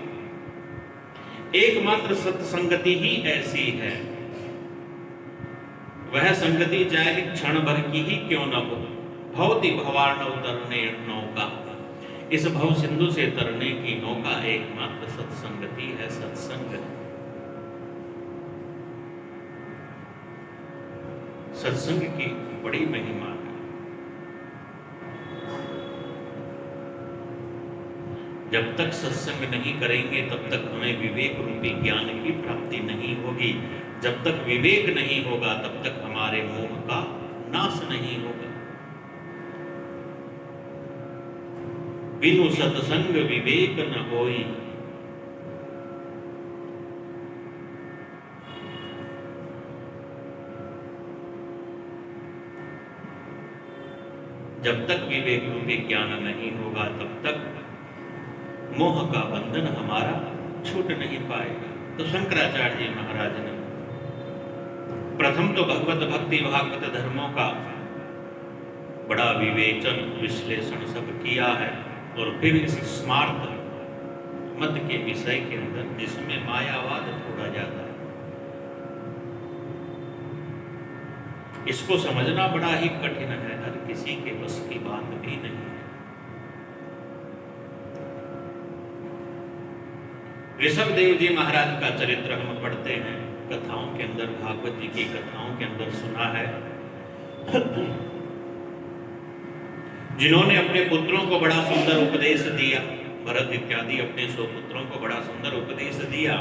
एकमात्र सत्संगति ही ऐसी है। वह संगति चाहे क्षण भर की ही क्यों न हो। भवति भवार्णव तरणे नौका, इस भव सिंधु से तरने की नौका एकमात्र सत्संगति है, सत्संग। सत्संग की बड़ी महिमा है। जब तक सत्संग नहीं करेंगे तब तक हमें विवेक रूपी ज्ञान की प्राप्ति नहीं होगी। जब तक विवेक नहीं होगा तब तक हमारे मोह का नाश नहीं होगा। बिनु सत्संग विवेक न होई। जब तक विवेक रूपी ज्ञान नहीं होगा तब तक मोह का बंधन हमारा छूट नहीं पाएगा। तो शंकराचार्य जी महाराज ने प्रथम तो भगवत भक्ति भागवत धर्मों का बड़ा विवेचन विश्लेषण सब किया है, और फिर इस स्मार्त मत के विषय के अंदर जिसमें मायावाद थोड़ा ज्यादा है, इसको समझना बड़ा ही कठिन है, हर किसी के बस की बात भी नहीं है। ऋषभदेव जी महाराज का चरित्र हम पढ़ते हैं कथाओं के अंदर, भागवत जी की कथाओं के अंदर सुना है, जिन्होंने अपने पुत्रों को बड़ा सुंदर उपदेश दिया। भरत इत्यादि अपने 100 पुत्रों को बड़ा सुंदर उपदेश दिया,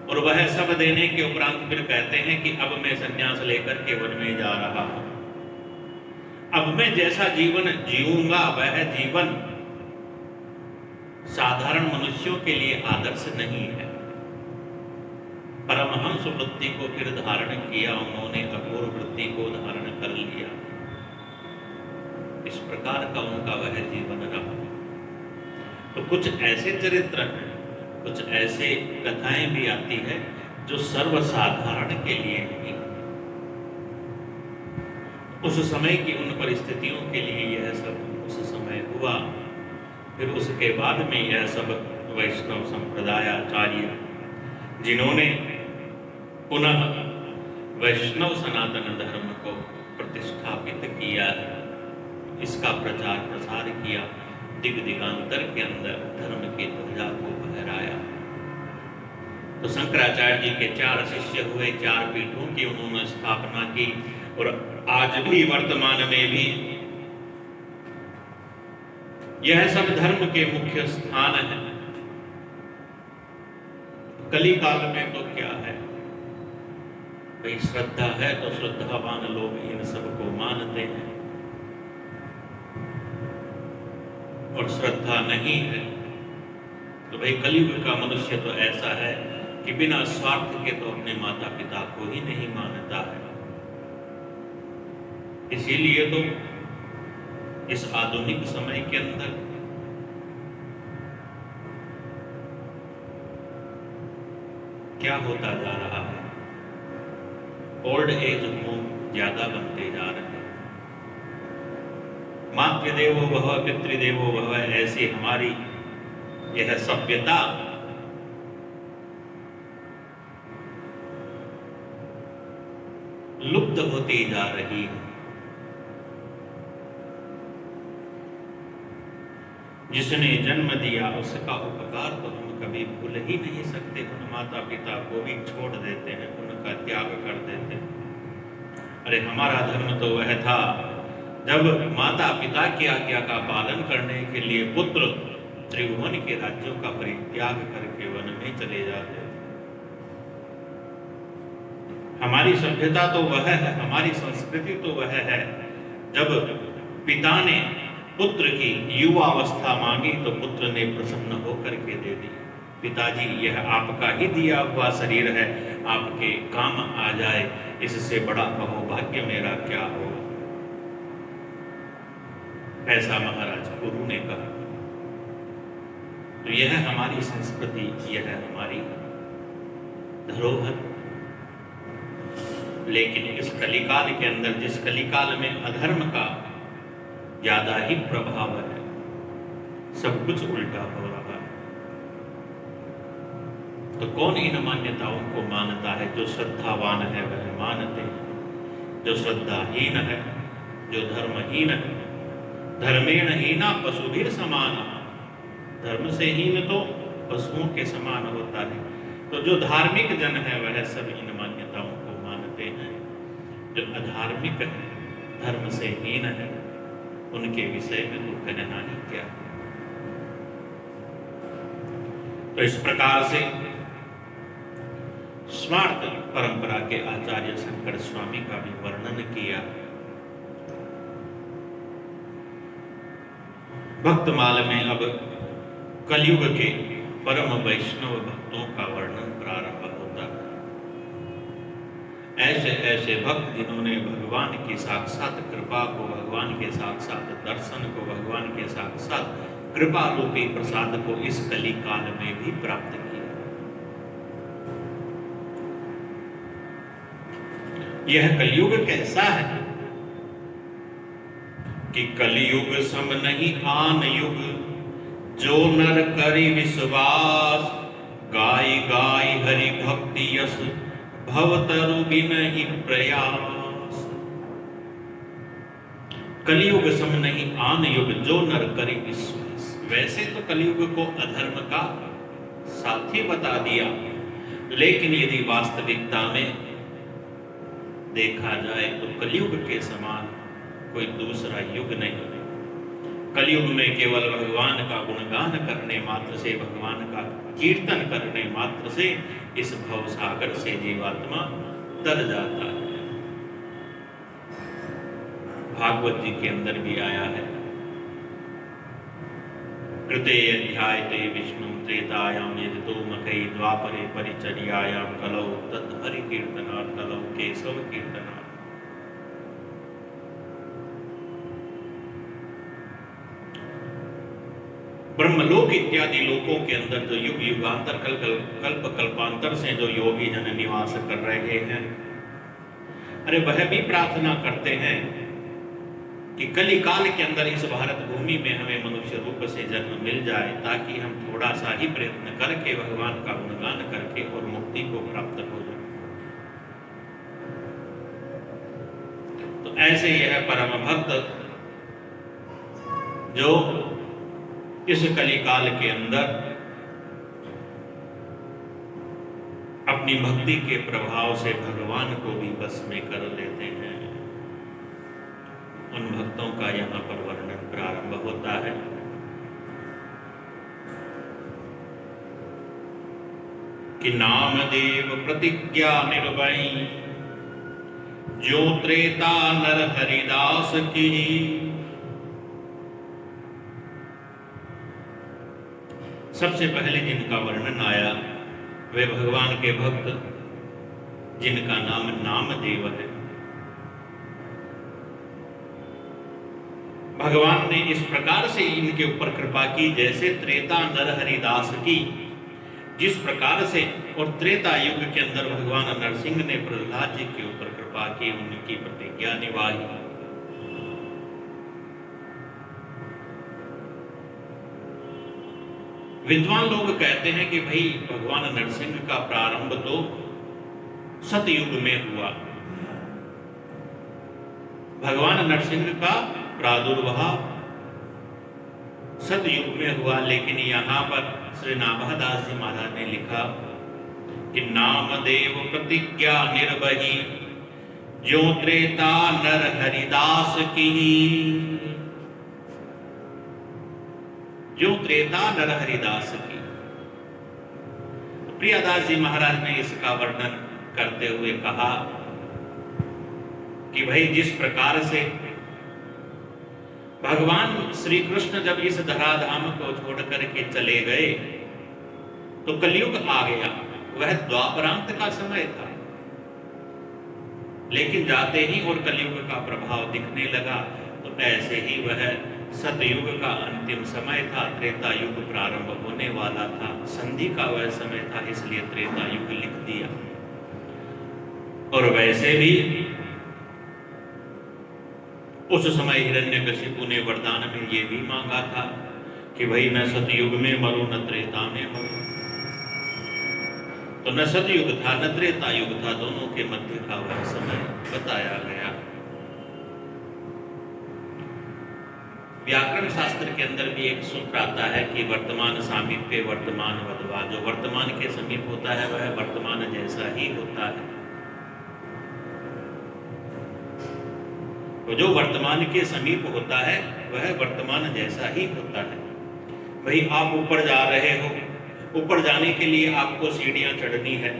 और वह सब देने के उपरांत फिर कहते हैं कि अब मैं संन्यास लेकर के वन में जा रहा हूं। अब मैं जैसा जीवन जीऊंगा वह जीवन साधारण मनुष्यों के लिए आदर्श नहीं है। परमहंस वृत्ति को फिर धारण किया उन्होंने, अघोर वृत्ति को धारण कर लिया। इस प्रकार का उनका वह जीवन रहा। तो कुछ ऐसे चरित्र हैं, कुछ ऐसे कथाएं भी आती है जो सर्वसाधारण के लिए नहीं, उस समय की उन परिस्थितियों के लिए यह सब उस समय हुआ। फिर उसके बाद में यह सब वैष्णव संप्रदायाचार्य जिन्होंने पुनः वैष्णव सनातन धर्म को प्रतिष्ठापित किया, इसका प्रचार प्रसार किया, दिग दिगांतर के अंदर धर्म की ध्वजा को फहराया। तो शंकराचार्य जी के 4 शिष्य हुए, 4 पीठों की उन्होंने स्थापना की, और आज भी वर्तमान में भी यह सब धर्म के मुख्य स्थान है। कली काल में तो क्या है भाई, श्रद्धा है तो श्रद्धावान लोग इन सब को मानते हैं, और श्रद्धा नहीं है तो भाई कलयुग का मनुष्य तो ऐसा है कि बिना स्वार्थ के तो अपने माता पिता को ही नहीं मानता है। इसीलिए तो इस आधुनिक समय के अंदर क्या होता जा रहा है, ओल्ड एज होम ज्यादा बनते जा रहे हैं। मातृदेवो भव पितृदेवो भव, ऐसी हमारी यह सभ्यता लुप्त होती जा रही है। जिसने जन्म दिया उसका उपकार तो हम कभी भूल ही नहीं सकते। उन माता पिता को भी छोड़ देते हैं, उनका त्याग कर देते हैं। अरे हमारा धर्म तो वह था जब माता पिता की आज्ञा का पालन करने के लिए पुत्र त्रिभुवन के राज्यों का परित्याग करके वन में चले जाते। हमारी सभ्यता तो वह है, हमारी संस्कृति तो वह है, जब पिता ने पुत्र की युवावस्था मांगी तो पुत्र ने प्रसन्न होकर के दे दी। पिताजी यह आपका ही दिया हुआ शरीर है, आपके काम आ जाए, इससे बड़ा अहोभाग्य मेरा क्या होगा। ऐसा महाराज गुरु ने कहा। तो यह हमारी संस्कृति, यह हमारी धरोहर। लेकिन इस कलिकाल के अंदर, जिस कलिकाल में अधर्म का ज्यादा ही प्रभाव है, सब कुछ उल्टा हो रहा है। तो कौन इन मान्यताओं को मानता है? जो श्रद्धावान है वह मानते हैं, जो श्रद्धाहीन है, जो धर्महीन है। धर्मेण हीना पशुभिर समान, धर्म से हीन तो पशुओं के समान होता है। तो जो धार्मिक जन है वह सब इन मान्यताओं को मानते हैं। जो अधार्मिक है, धर्म से हीन है, उनके विषय में तो कहना ही क्या। तो इस प्रकार से स्मार्त परंपरा के आचार्य शंकर स्वामी का भी वर्णन किया। भक्तमाल में अब कलयुग के परम वैष्णव भक्तों का वर्णन प्रारंभ होता है। ऐसे ऐसे भक्त जिन्होंने भगवान की साक्षात कृपा को, भगवान के साक्षात दर्शन को, भगवान के साक्षात कृपा रूपी प्रसाद को इस कली काल में भी प्राप्त किया। यह कलयुग कैसा है कि कलयुग सम नहीं आन युग, जो नर करि विश्वास, गाय गाय हरि भक्ति यस, भवतरु बिनहि प्रयास। कलयुग सम नहीं आन युग, जो नर करि विश्वास। वैसे तो कलयुग को अधर्म का साथी बता दिया, लेकिन यदि वास्तविकता में देखा जाए तो कलयुग के समान कोई दूसरा युग नहीं। कलयुग में केवल भगवान का गुणगान करने मात्र से, भगवान का कीर्तन करने मात्र से इस भव सागर से जीवात्मा तर जाता है। भागवत जी के अंदर भी आया है, कृते अध्यायते विष्णु त्रेतायाम यदितो मकई द्वापरे परिचर्यायाम कलौ तत् हरि कीर्तनात् कलौ केशव कीर्तनात्। ब्रह्मलोक इत्यादि लोकों के अंदर जो युग युगांतर कल्प कल्पांतर से जो योगी जन निवास कर रहे हैं, अरे वह भी प्रार्थना करते हैं कि कली काल के अंदर इस भारत भूमि में हमें मनुष्य रूप से जन्म मिल जाए, ताकि हम थोड़ा सा ही प्रयत्न करके भगवान का गुणगान करके और मुक्ति को प्राप्त हो जाए। तो ऐसे यह परम भक्त जो इस कलिकाल के अंदर अपनी भक्ति के प्रभाव से भगवान को भी बस में कर लेते हैं, उन भक्तों का यहाँ पर वर्णन प्रारंभ होता है। कि नामदेव प्रतिज्ञा निर्भयी, जो त्रेता नर हरिदास की। सबसे पहले जिनका वर्णन आया वे भगवान के भक्त जिनका नाम नामदेव है। भगवान ने इस प्रकार से इनके ऊपर कृपा की जैसे त्रेता नर हरिदास की, जिस प्रकार से और त्रेता युग के अंदर भगवान नरसिंह ने प्रहलाद जी के ऊपर कृपा की, उनकी प्रतिज्ञा निभाई। विद्वान लोग कहते हैं कि भाई भगवान नरसिंह का प्रारंभ तो सतयुग में हुआ, भगवान नरसिंह का प्रादुर्भाव सतयुग में हुआ। लेकिन यहाँ पर श्री नाभादास जी महाराज ने लिखा कि नामदेव प्रतिज्ञा निर्वही, जो त्रेता नर हरिदास की। जो त्रेता नर हरिदास की। प्रियादास जी महाराज ने इसका वर्णन करते हुए कहा कि भाई जिस प्रकार से भगवान श्री कृष्ण जब इस धराधाम को छोड़ करके चले गए तो कलयुग आ गया, वह द्वापरांत का समय था। लेकिन जाते ही और कलयुग का प्रभाव दिखने लगा, तो ऐसे ही वह सतयुग का अंतिम समय था, त्रेता युग प्रारंभ होने वाला था, संधि का वह समय था, इसलिए त्रेता युग लिख दिया। और वैसे भी उस समय हिरण्यकशिपु ने वरदान में ये भी मांगा था कि भाई न सतयुग में मरो न त्रेता में मरो। तो न सतयुग था न त्रेता युग था, दोनों के मध्य का वह समय बताया गया। व्याकरण शास्त्र के अंदर भी एक सूत्र आता है कि वर्तमान सामीप्य वर्तमान वधवा। जो वर्तमान के समीप होता है वह वर्तमान जैसा ही होता है। तो जो वर्तमान के समीप होता है वह वर्तमान जैसा ही होता है। भाई आप ऊपर जा रहे हो, ऊपर जाने के लिए आपको सीढ़ियां चढ़नी है,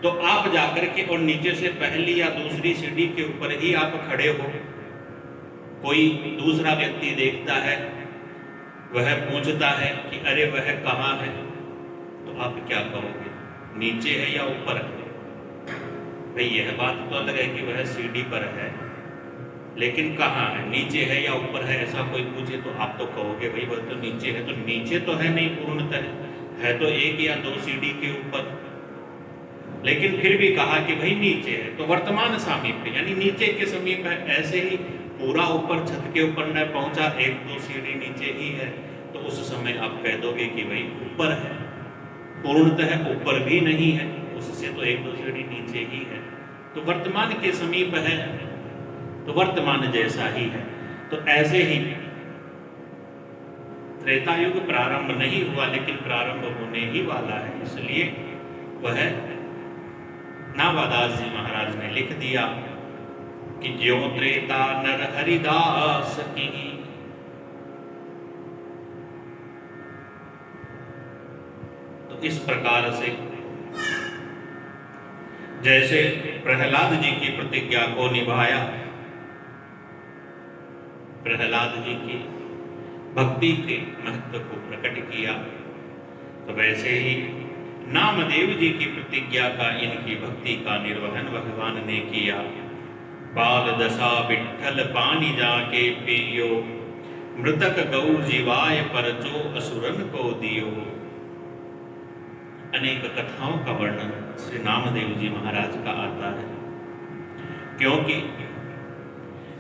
तो आप जाकर के और नीचे से पहली या दूसरी सीढ़ी के ऊपर ही आप खड़े हो, कोई दूसरा व्यक्ति देखता है, वह पूछता है कि अरे वह कहाँ है, तो आप क्या कहोगे, नीचे है या ऊपर है? भाई यह बात तो अलग है कि वह सीढ़ी पर है, लेकिन कहाँ है, नीचे है या ऊपर है, ऐसा कोई पूछे तो आप तो कहोगे भाई वह तो नीचे है। तो नीचे तो है नहीं, पूर्णतः है तो एक या दो सीढ़ी के ऊपर, लेकिन फिर भी कहा कि भाई नीचे है, तो वर्तमान सामीप्य यानी नीचे के समीप है। ऐसे ही पूरा ऊपर छत के ऊपर न पहुंचा, एक दो सीढ़ी नीचे ही है, तो उस समय आप कह दोगे कि भाई ऊपर है, पूर्णतः ऊपर भी नहीं है, उससे तो एक दो सीढ़ी नीचे ही है। तो वर्तमान के समीप है तो वर्तमान जैसा ही है। तो ऐसे ही त्रेता युग प्रारंभ नहीं हुआ, लेकिन प्रारंभ होने ही वाला है। इसलिए वह नाभादास जी महाराज ने लिख दिया कि ज्यों त्रेता नर हरिदास की। तो इस प्रकार से जैसे प्रहलाद जी की प्रतिज्ञा को निभाया, प्रहलाद जी की भक्ति के महत्व को प्रकट किया, तो वैसे ही नामदेव जी की प्रतिज्ञा का, इनकी भक्ति का निर्वहन भगवान ने किया। बाल दशा विठ्ठल पानी जाके पियो, मृतक गौ जीवाय परचो असुरन को दियो। अनेक कथाओं का वर्णन श्री नामदेव जी महाराज का आता है, क्योंकि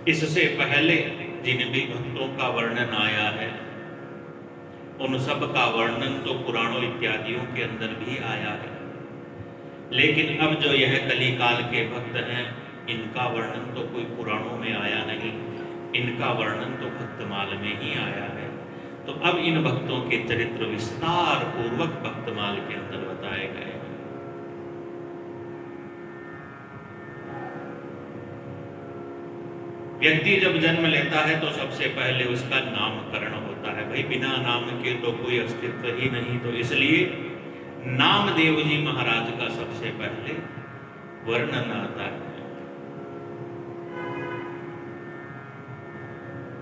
इससे पहले जिन भी भक्तों का वर्णन आया है उन सब का वर्णन तो पुराणों इत्यादियों के अंदर भी आया है, लेकिन अब जो यह कली काल के भक्त हैं, इनका वर्णन तो कोई पुराणों में आया नहीं, इनका वर्णन तो भक्तमाल में ही आया है। तो अब इन भक्तों के चरित्र विस्तार पूर्वक भक्तमाल के अंदर बताए गए। व्यक्ति जब जन्म लेता है तो सबसे पहले उसका नामकरण होता है। भाई बिना नाम के तो कोई अस्तित्व ही नहीं, तो इसलिए नामदेव जी महाराज का सबसे पहले वर्णन आता है।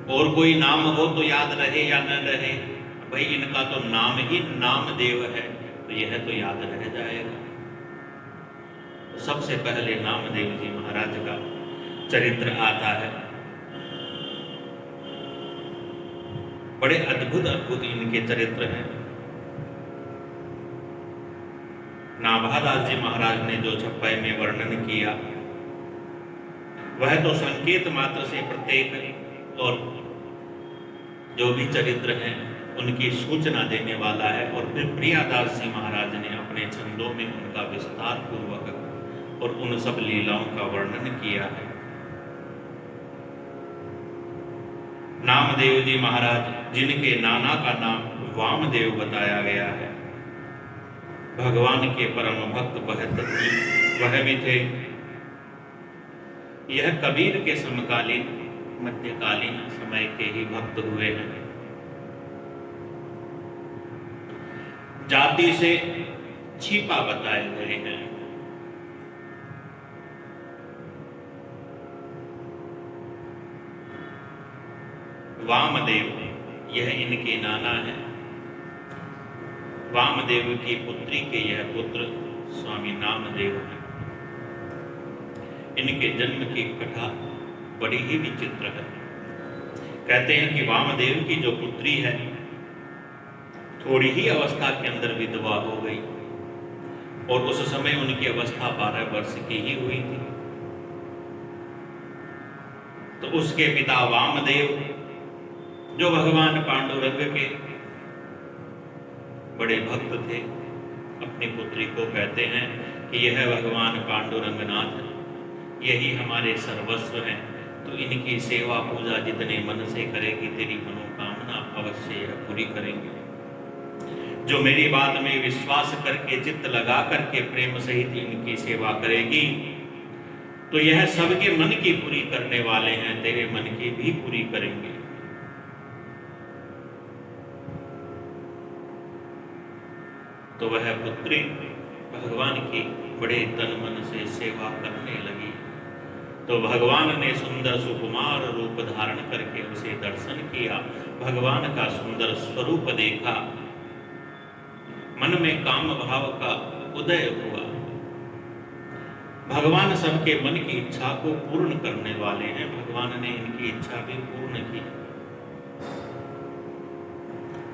और कोई नाम हो तो याद रहे या न रहे, भाई इनका तो नाम ही नामदेव है, तो यह तो याद रह जाएगा। तो सबसे पहले नामदेव जी महाराज का चरित्र आता है। बड़े अद्भुत अद्भुत इनके चरित्र हैं। नाभादास जी महाराज ने जो छप्पय में वर्णन किया वह तो संकेत मात्र से प्रत्येक और जो भी चरित्र हैं उनकी सूचना देने वाला है। और फिर प्रियादास जी महाराज ने अपने छंदों में उनका विस्तार पूर्वक और उन सब लीलाओं का वर्णन किया है। नामदेव जी महाराज, जिनके नाना का नाम वामदेव बताया गया है, भगवान के परम भक्त वह भी थे। यह कबीर के समकालीन मध्यकालीन समय के ही भक्त हुए हैं। जाति से छिपा बताए गए हैं। वामदेव यह इनके नाना है। वामदेव की पुत्री के यह पुत्र स्वामी नामदेव हैं। इनके जन्म की कथा बड़ी ही विचित्र है। कहते हैं कि वामदेव की जो पुत्री है थोड़ी ही अवस्था के अंदर विधवा हो गई, और उस समय उनकी अवस्था 12 वर्ष की ही हुई थी। तो उसके पिता वामदेव, जो भगवान पांडुरंग के बड़े भक्त थे, अपनी पुत्री को कहते हैं कि यह भगवान पांडुरंगनाथ, यही हमारे सर्वस्व हैं, तो इनकी सेवा पूजा जितने मन से करेगी तेरी मनोकामना अवश्य यह पूरी करेंगे। जो मेरी बात में विश्वास करके चित्त लगा करके प्रेम सहित इनकी सेवा करेगी, तो यह सबके मन की पूरी करने वाले हैं, तेरे मन की भी पूरी करेंगे। तो वह पुत्री भगवान की बड़े तन मन से सेवा करने लगी। तो भगवान ने सुंदर सुकुमार रूप धारण करके उसे दर्शन किया, भगवान का सुंदर स्वरूप देखा, मन में काम भाव का उदय हुआ। भगवान सबके मन की इच्छा को पूर्ण करने वाले हैं। भगवान ने इनकी इच्छा भी पूर्ण की।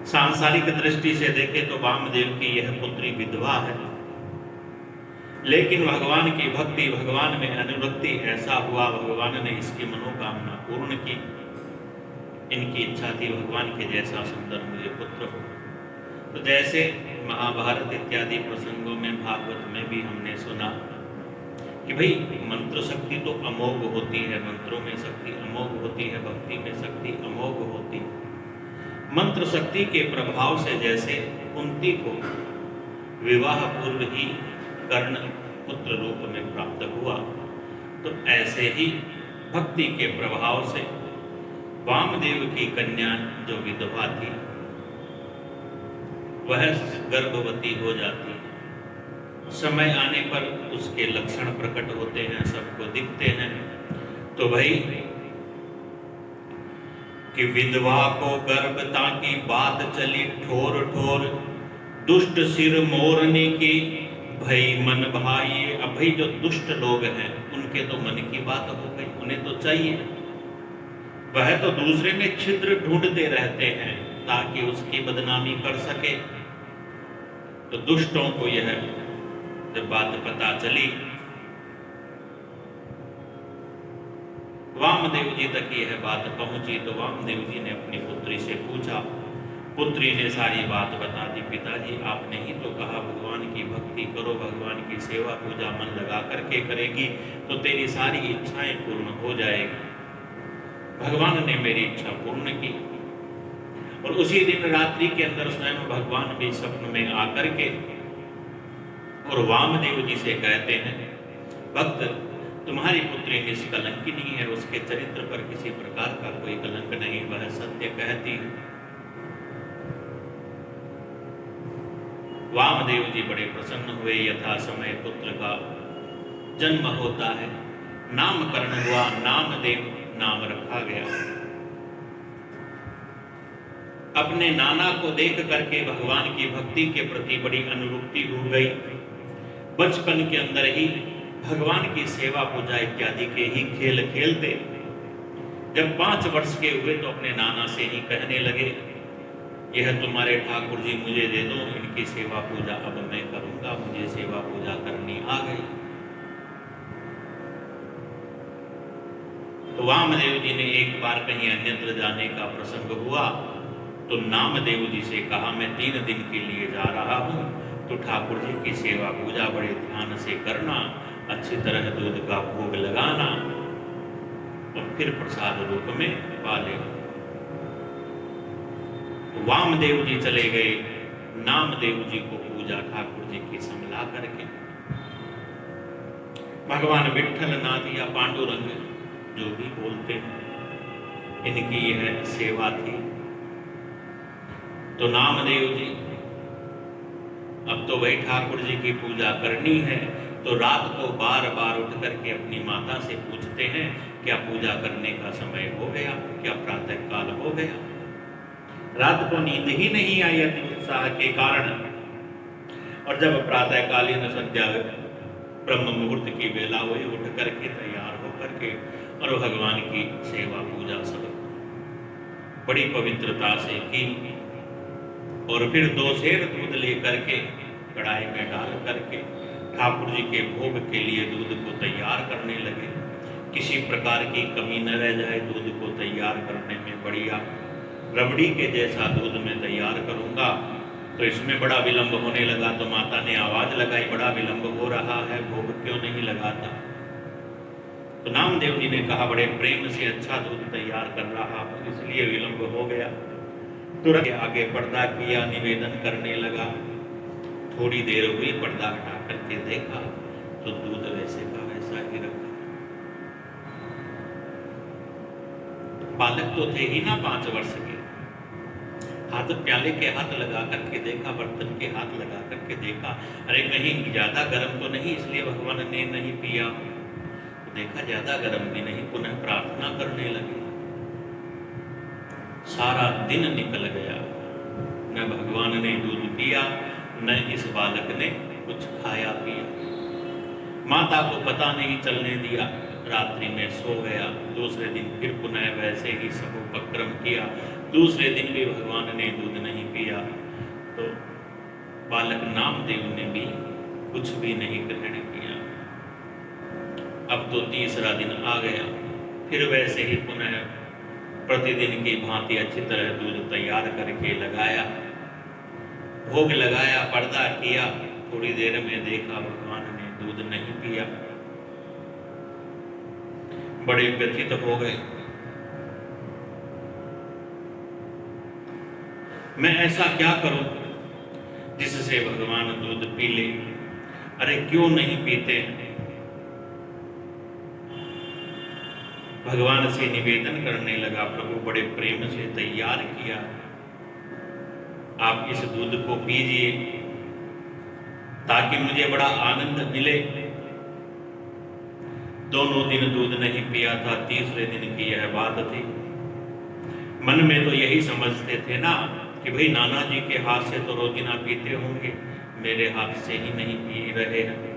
सांसारिक दृष्टि से देखे तो वामदेव की यह पुत्री विधवा है, लेकिन भगवान की भक्ति, भगवान में अनुरक्ति ऐसा हुआ, भगवान ने इसकी मनोकामना पूर्ण की। इनकी इच्छा थी भगवान के जैसा सुंदर मुझे पुत्र हो। तो जैसे महाभारत इत्यादि प्रसंगों में, भागवत में भी हमने सुना कि भाई मंत्र शक्ति तो अमोघ होती है, मंत्रों में शक्ति अमोघ होती है, भक्ति में शक्ति अमोघ होती है। मंत्र शक्ति के प्रभाव से जैसे कुंती को विवाह पूर्व ही कर्ण पुत्र रूप में प्राप्त हुआ, तो ऐसे ही भक्ति के प्रभाव से वामदेव की कन्या जो विधवा थी वह गर्भवती हो जाती है। समय आने पर उसके लक्षण प्रकट होते हैं, सबको दिखते हैं। तो भाई कि विधवा को गर्भता की बात चली ठोर ठोर, दुष्ट सिर मोरने की भई मन भाई। अब भाई जो दुष्ट लोग हैं उनके तो मन की बात हो गई, उन्हें तो चाहिए, वह तो दूसरे में छिद्र ढूंढते रहते हैं ताकि उसकी बदनामी कर सके। तो दुष्टों को यह जब बात पता चली, वामदेव जी तक यह बात पहुंची, तो वामदेव जी ने अपनी पुत्री से पूछा। पुत्री ने सारी बात बता दी। पिताजी आपने ही तो कहा भगवान की भक्ति करो, भगवान की सेवा पूजा मन लगा करके करेगी तो तेरी सारी इच्छाएं पूर्ण हो जाएगी। भगवान ने मेरी इच्छा पूर्ण की। और उसी दिन रात्रि के अंदर स्वयं भगवान भी स्वप्न में आकर के और वामदेव जी से कहते हैं, भक्त तुम्हारी पुत्री निष्कलंकिनी है, उसके चरित्र पर किसी प्रकार का कोई कलंक नहीं, वह सत्य कहती है। वामदेव जी बड़े प्रसन्न हुए। यथा समय पुत्र का जन्म होता है, नामकरण हुआ, नामदेव नाम रखा गया। अपने नाना को देख करके भगवान की भक्ति के प्रति बड़ी अनुरक्ति हो गई। बचपन के अंदर ही भगवान की सेवा पूजा इत्यादि के ही खेल खेलते। जब 5 वर्ष के हुए तो अपने नाना से ही कहने लगे, यह तुम्हारे ठाकुर जी मुझे दे दो, इनकी सेवा पूजा अब मैं करूंगा, मुझे सेवा पूजा करनी आ गई। तो वामदेव जी ने एक बार कहीं अन्यत्र जाने का प्रसंग हुआ तो नामदेव जी से कहा, मैं 3 दिन के लिए जा रहा हूं, तो ठाकुर जी की सेवा पूजा बड़े ध्यान से करना, अच्छी तरह दूध का भोग लगाना और फिर प्रसाद रूप में पाले। वामदेव जी चले गए, नामदेव जी को पूजा ठाकुर जी की समला करके। भगवान विठ्ठल नाथ या पांडुरंग जो भी बोलते हैं, इनकी यह सेवा थी। तो नामदेव जी अब तो वही ठाकुर जी की पूजा करनी है, तो रात को बार बार उठ करके अपनी माता से पूछते हैं, क्या पूजा करने का समय हो गया, क्या प्रातः काल हो गया। रात को नींद ही नहीं आई अति उत्साह के कारण। और जब प्रातःकालीन संध्या ब्रह्म मुहूर्त की बेला हुई, उठ करके तैयार होकर के और भगवान की सेवा पूजा सब बड़ी पवित्रता से की। और फिर 2 सेर दूध लेकर के कढ़ाई में डाल करके ठाकुर जी के भोग के लिए दूध को तैयार करने लगे। किसी प्रकार की कमी न रह जाए, दूध को तैयार करने में बढ़िया रबड़ी के जैसा दूध में तैयार करूंगा। तो इसमें बड़ा विलंब होने लगा, तो माता ने आवाज लगाई, बड़ा विलंब हो रहा है, भोग क्यों नहीं लगाता। तो नामदेव जी ने कहा, बड़े प्रेम से अच्छा दूध तैयार कर रहा हूं, इसलिए विलंब हो गया। तुरंत आगे पर्दा किया, निवेदन करने लगा। थोड़ी देर हुई, पर्दा हटा करके देखा तो दूध वैसे का वैसा ही रखा। बालक तो थे ही ना 5 वर्ष के। हाथ प्याले के हाथ लगा करके देखा, बर्तन के हाथ लगा करके देखा, अरे कहीं ज्यादा गर्म तो नहीं, इसलिए भगवान ने नहीं पिया। तो देखा ज्यादा गर्म भी नहीं, पुनः प्रार्थना करने लगे। सारा दिन निकल गया, न भगवान ने दूध पिया, न इस बालक ने कुछ खाया पिया। माता को पता नहीं चलने दिया, रात्रि में सो गया। दूसरे दिन फिर पुनः वैसे ही सब उपक्रम किया। दूसरे दिन भी भगवान ने दूध नहीं पिया। तो बालक नामदेव ने भी कुछ भी नहीं ग्रहण किया। अब तो तीसरा दिन आ गया, फिर वैसे ही पुनः प्रतिदिन की भांति अच्छी तरह दूध तैयार करके लगाया, भोग लगाया, पर्दा किया। थोड़ी देर में देखा भगवान ने दूध नहीं पिया। बड़े व्यथित हो गए। मैं ऐसा क्या करूं जिससे भगवान दूध पी ले। अरे क्यों नहीं पीते? भगवान से निवेदन करने लगा, प्रभु बड़े प्रेम से तैयार किया, आप इस दूध को पीजिए ताकि मुझे बड़ा आनंद मिले। दोनों दिन दूध नहीं पिया था, तीसरे दिन की यह बात थी। मन में तो यही समझते थे ना कि भाई नाना जी के हाथ से तो रोजिना पीते होंगे, मेरे हाथ से ही नहीं पी रहे हैं।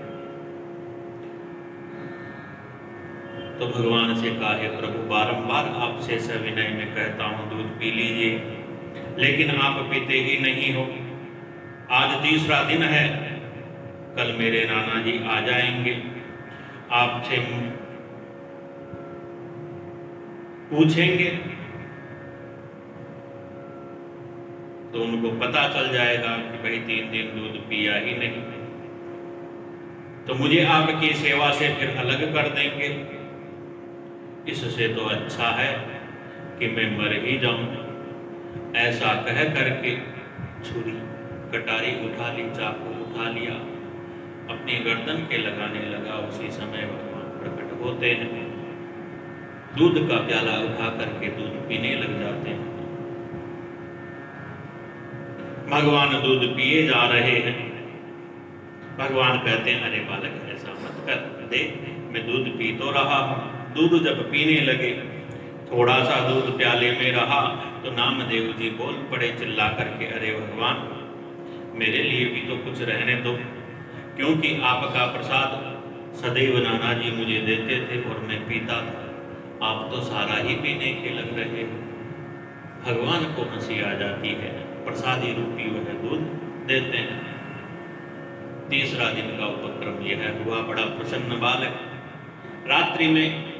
तो भगवान से कहा, हे प्रभु बारंबार आपसे सविनय में कहता हूं दूध पी लीजिए, लेकिन आप पीते ही नहीं हो। आज तीसरा दिन है, कल मेरे नाना जी आ जाएंगे, आपसे पूछेंगे तो उनको पता चल जाएगा कि भाई 3 दिन दूध पिया ही नहीं, तो मुझे आपकी सेवा से फिर अलग कर देंगे। इससे तो अच्छा है कि मैं मर ही जाऊं। ऐसा कह करके छुरी कटारी उठा ली, चाकू उठा लिया, अपनी गर्दन के लगाने लगा। उसी समय भगवान प्रकट होते हैं, दूध का प्याला उठा करके दूध पीने लग जाते हैं। भगवान दूध पिए जा रहे हैं। भगवान कहते हैं, अरे बालक ऐसा मत कर, देख मैं दूध पी तो रहा हूं। दूध जब पीने लगे, थोड़ा सा दूध प्याले में रहा तो नामदेव जी बोल पड़े चिल्ला करके, अरे भगवान मेरे लिए भी तो कुछ रहने दो, क्योंकि आपका प्रसाद सदैव नाना जी मुझे देते थे और मैं पीता था, आप तो सारा ही पीने के लग रहे हैं। भगवान को हंसी आ जाती है, प्रसादी रूपी वह दूध देते हैं। तीसरा दिन का उपक्रम यह हुआ, बड़ा प्रसन्न बालक रात्रि में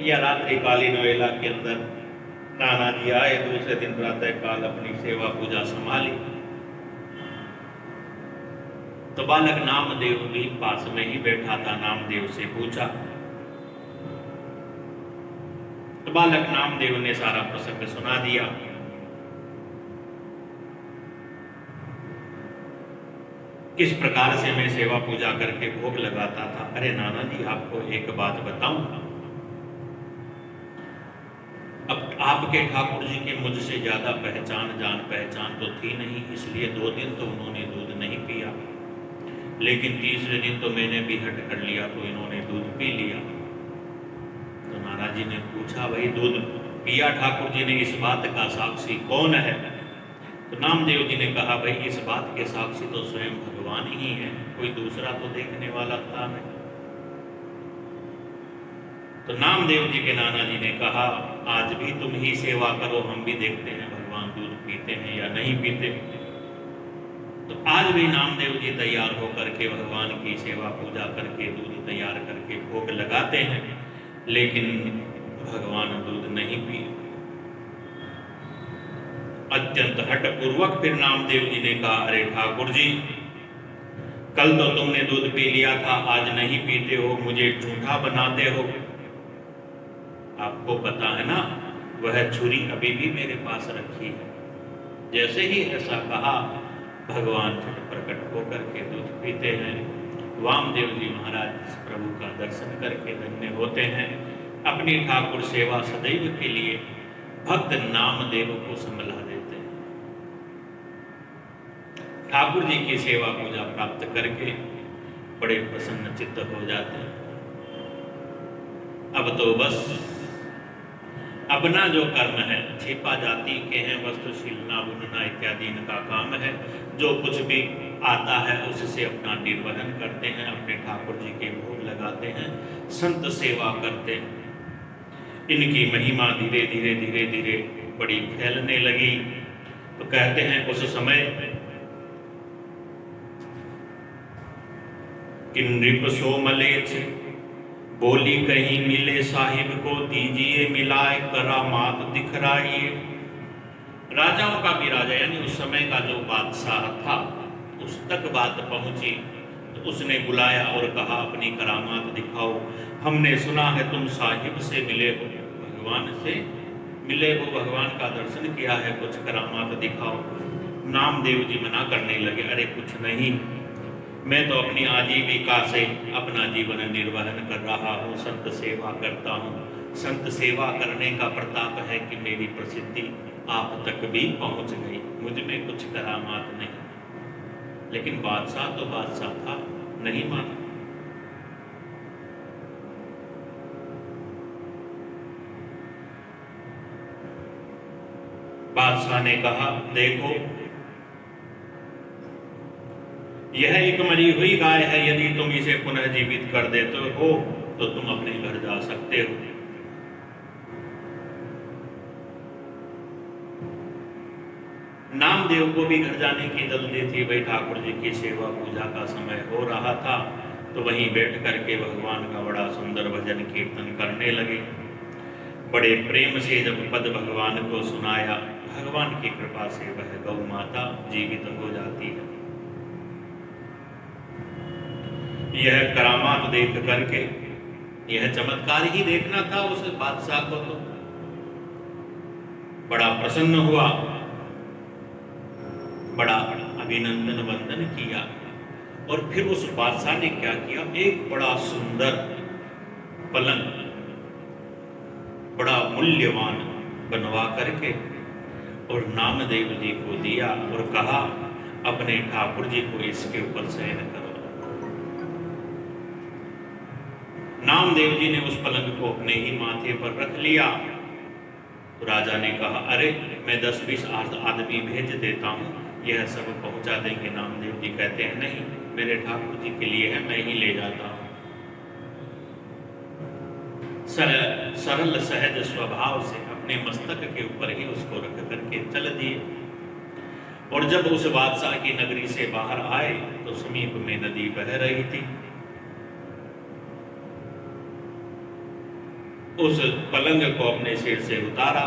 या रात्रिकालीन वेला के अंदर नाना जी आए। दूसरे दिन प्रातः काल अपनी सेवा पूजा संभाली तो बालक नामदेव भी पास में ही बैठा था। नामदेव से पूछा तो बालक नामदेव ने सारा प्रसंग सुना दिया। किस प्रकार से मैं सेवा पूजा करके भोग लगाता था। अरे नाना जी आपको एक बात बताऊं, अब आपके ठाकुर जी की मुझसे ज्यादा जान पहचान तो थी नहीं, इसलिए 2 दिन तो उन्होंने दूध नहीं पिया, लेकिन तीसरे दिन तो मैंने भी हट कर लिया तो इन्होंने दूध पी लिया। तो नाना जी ने पूछा, भाई दूध पिया ठाकुर जी ने, इस बात का साक्षी कौन है? तो नामदेव जी ने कहा, भाई इस बात के साक्षी तो स्वयं भगवान ही है, कोई दूसरा तो देखने वाला था नहीं। तो नामदेव जी के नाना जी ने कहा, आज भी तुम ही सेवा करो, हम भी देखते हैं भगवान दूध पीते हैं या नहीं पीते। तो आज भी नामदेव जी तैयार होकर के भगवान की सेवा पूजा करके दूध तैयार करके भोग लगाते हैं, लेकिन भगवान दूध नहीं पी। अत्यंत हठपूर्वक फिर नामदेव जी ने कहा, अरे ठाकुर जी कल तो तुमने दूध पी लिया था, आज नहीं पीते हो, मुझे झूठा बनाते हो। आपको पता है ना वह छुरी अभी भी मेरे पास रखी है। जैसे ही ऐसा कहा भगवान फिर प्रकट होकर के दूध पीते हैं। वामदेव जी महाराज प्रभु का दर्शन करके धन्य होते हैं। अपनी ठाकुर सेवा सदैव के लिए भक्त नामदेव को संभला देते हैं। ठाकुर जी की सेवा पूजा प्राप्त करके बड़े प्रसन्न चित्त हो जाते हैं। अब तो बस अपना जो कर्म है, छिपा जाति के हैं, वस्त्र शिलना बुनना इत्यादि इनका काम है। जो कुछ भी आता है उससे अपना निर्वहन करते हैं, अपने ठाकुर जी के भोग लगाते हैं, संत सेवा करते हैं। इनकी महिमा धीरे धीरे धीरे धीरे बड़ी फैलने लगी। तो कहते हैं उस समय कि नृप सोमलेच बोली कहीं मिले साहिब को, दीजिए मिलाए करामात दिखराइए। राजाओं का भी राजा यानी उस समय का जो बादशाह था उस तक बात पहुंची तो उसने बुलाया और कहा, अपनी करामात दिखाओ। हमने सुना है तुम साहिब से मिले हो, भगवान से मिले हो, भगवान का दर्शन किया है, कुछ करामात दिखाओ। नामदेव जी मना करने लगे, अरे कुछ नहीं, मैं तो अपनी आजीविका से अपना जीवन निर्वहन कर रहा हूँ, संत सेवा करता हूँ। संत सेवा करने का प्रताप है कि मेरी प्रसिद्धि आप तक भी पहुँच गई, मुझ में कुछ करामात नहीं। लेकिन बादशाह तो बादशाह था, नहीं माना। बादशाह ने कहा, देखो यह एक मरी हुई गाय है, यदि तुम इसे पुनः जीवित कर देते हो तो तुम अपने घर जा सकते हो। नामदेव को भी घर जाने की जल्दी थी। भाई ठाकुर जी की सेवा पूजा का समय हो रहा था, तो वहीं बैठ करके भगवान का बड़ा सुंदर भजन कीर्तन करने लगे। बड़े प्रेम से जब पद भगवान को सुनाया, भगवान की कृपा से वह गौ माता जीवित हो जाती है। यह करामात देख करके, यह चमत्कार ही देखना था उस बादशाह को, तो बड़ा प्रसन्न हुआ, बड़ा अभिनंदन वंदन किया। और फिर उस बादशाह ने क्या किया, एक बड़ा सुंदर पलंग, बड़ा मूल्यवान बनवा करके और नामदेव जी को दिया और कहा, अपने ठाकुर जी को इसके ऊपर शयन करो। नामदेव जी ने उस पलंग को अपने ही माथे पर रख लिया। तो राजा ने कहा, अरे मैं 10-20 आदमी भेज देता हूँ, यह सब पहुंचा देंगे। नामदेव जी कहते हैं, नहीं, मेरे ठाकुर जी के लिए है, मैं ही ले जाता हूँ। सरल सहज स्वभाव से अपने मस्तक के ऊपर ही उसको रख करके चल दिए। और जब उस बादशाह की नगरी से बाहर आए तो समीप में नदी बह रही थी। उस पलंग को अपने सिर से उतारा,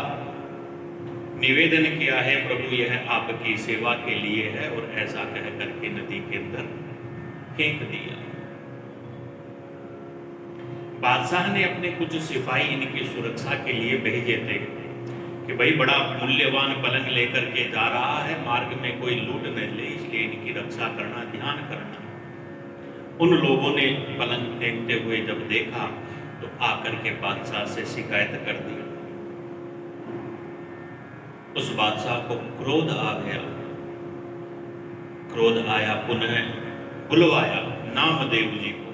निवेदन किया, है प्रभु यह आपकी सेवा के लिए है, और ऐसा कह करके नदी के अंदर फेंक दिया। बादशाह ने अपने कुछ सिपाही इनकी सुरक्षा के लिए भेजे थे कि भाई बड़ा मूल्यवान पलंग लेकर के जा रहा है, मार्ग में कोई लूट न ले, इसलिए इनकी रक्षा करना, ध्यान करना। उन लोगों ने पलंग फेंकते हुए जब देखा तो आकर के बादशाह से शिकायत कर दी। उस बादशाह को क्रोध आ गया। क्रोध आया, पुनः बुलवाया नामदेव जी को,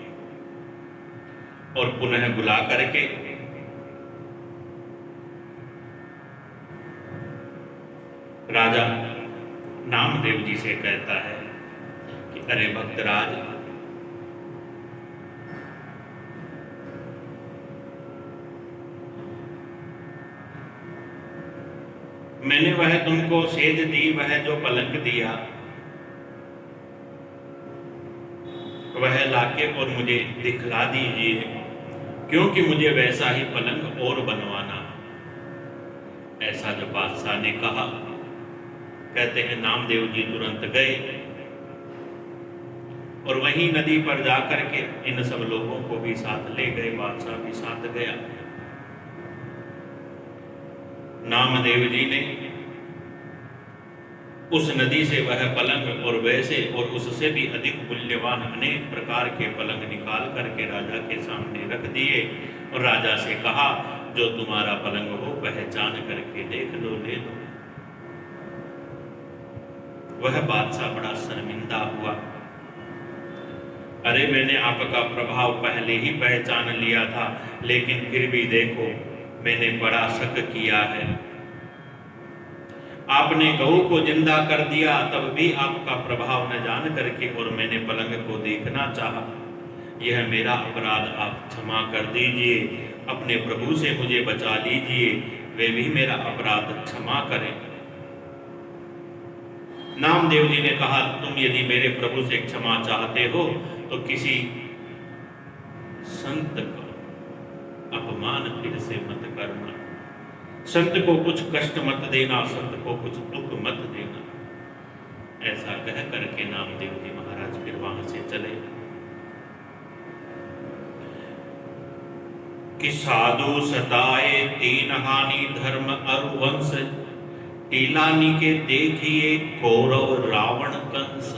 और पुनः बुला करके राजा नामदेव जी से कहता है कि अरे भक्तराज, मैंने वह तुमको सेज दी, वह जो पलंग दिया वह लाके और मुझे दिखला दीजिए, क्योंकि मुझे वैसा ही पलंग और बनवाना। ऐसा जब बादशाह ने कहा, कहते हैं नामदेव जी तुरंत गए और वहीं नदी पर जाकर के इन सब लोगों को भी साथ ले गए, बादशाह भी साथ गया। नामदेव जी ने उस नदी से वह पलंग और वैसे और उससे भी अधिक मूल्यवान अनेक प्रकार के पलंग निकाल करके राजा के सामने रख दिए और राजा से कहा, जो तुम्हारा पलंग हो पहचान करके देख लो, ले लो। वह बादशाह बड़ा शर्मिंदा हुआ। अरे मैंने आपका प्रभाव पहले ही पहचान लिया था, लेकिन फिर भी देखो मैंने बड़ा शक किया है। आपने गऊ को जिंदा कर दिया, तब भी आपका प्रभाव न जान करके और मैंने पलंग को देखना चाहा। यह मेरा अपराध आप क्षमा कर दीजिए, अपने प्रभु से मुझे बचा लीजिए, वे भी मेरा अपराध क्षमा करें। नामदेव जी ने कहा, तुम यदि मेरे प्रभु से क्षमा चाहते हो तो किसी संत का अपमान फिर से मत करना, संत को कुछ कष्ट मत देना, संत को कुछ दुख मत देना। ऐसा कह करके नामदेव जी महाराज फिर वहां से चले। कि साधु सताए तीन हानि, धर्म और वंश टीलानी के देखिए कौरव रावण कंस।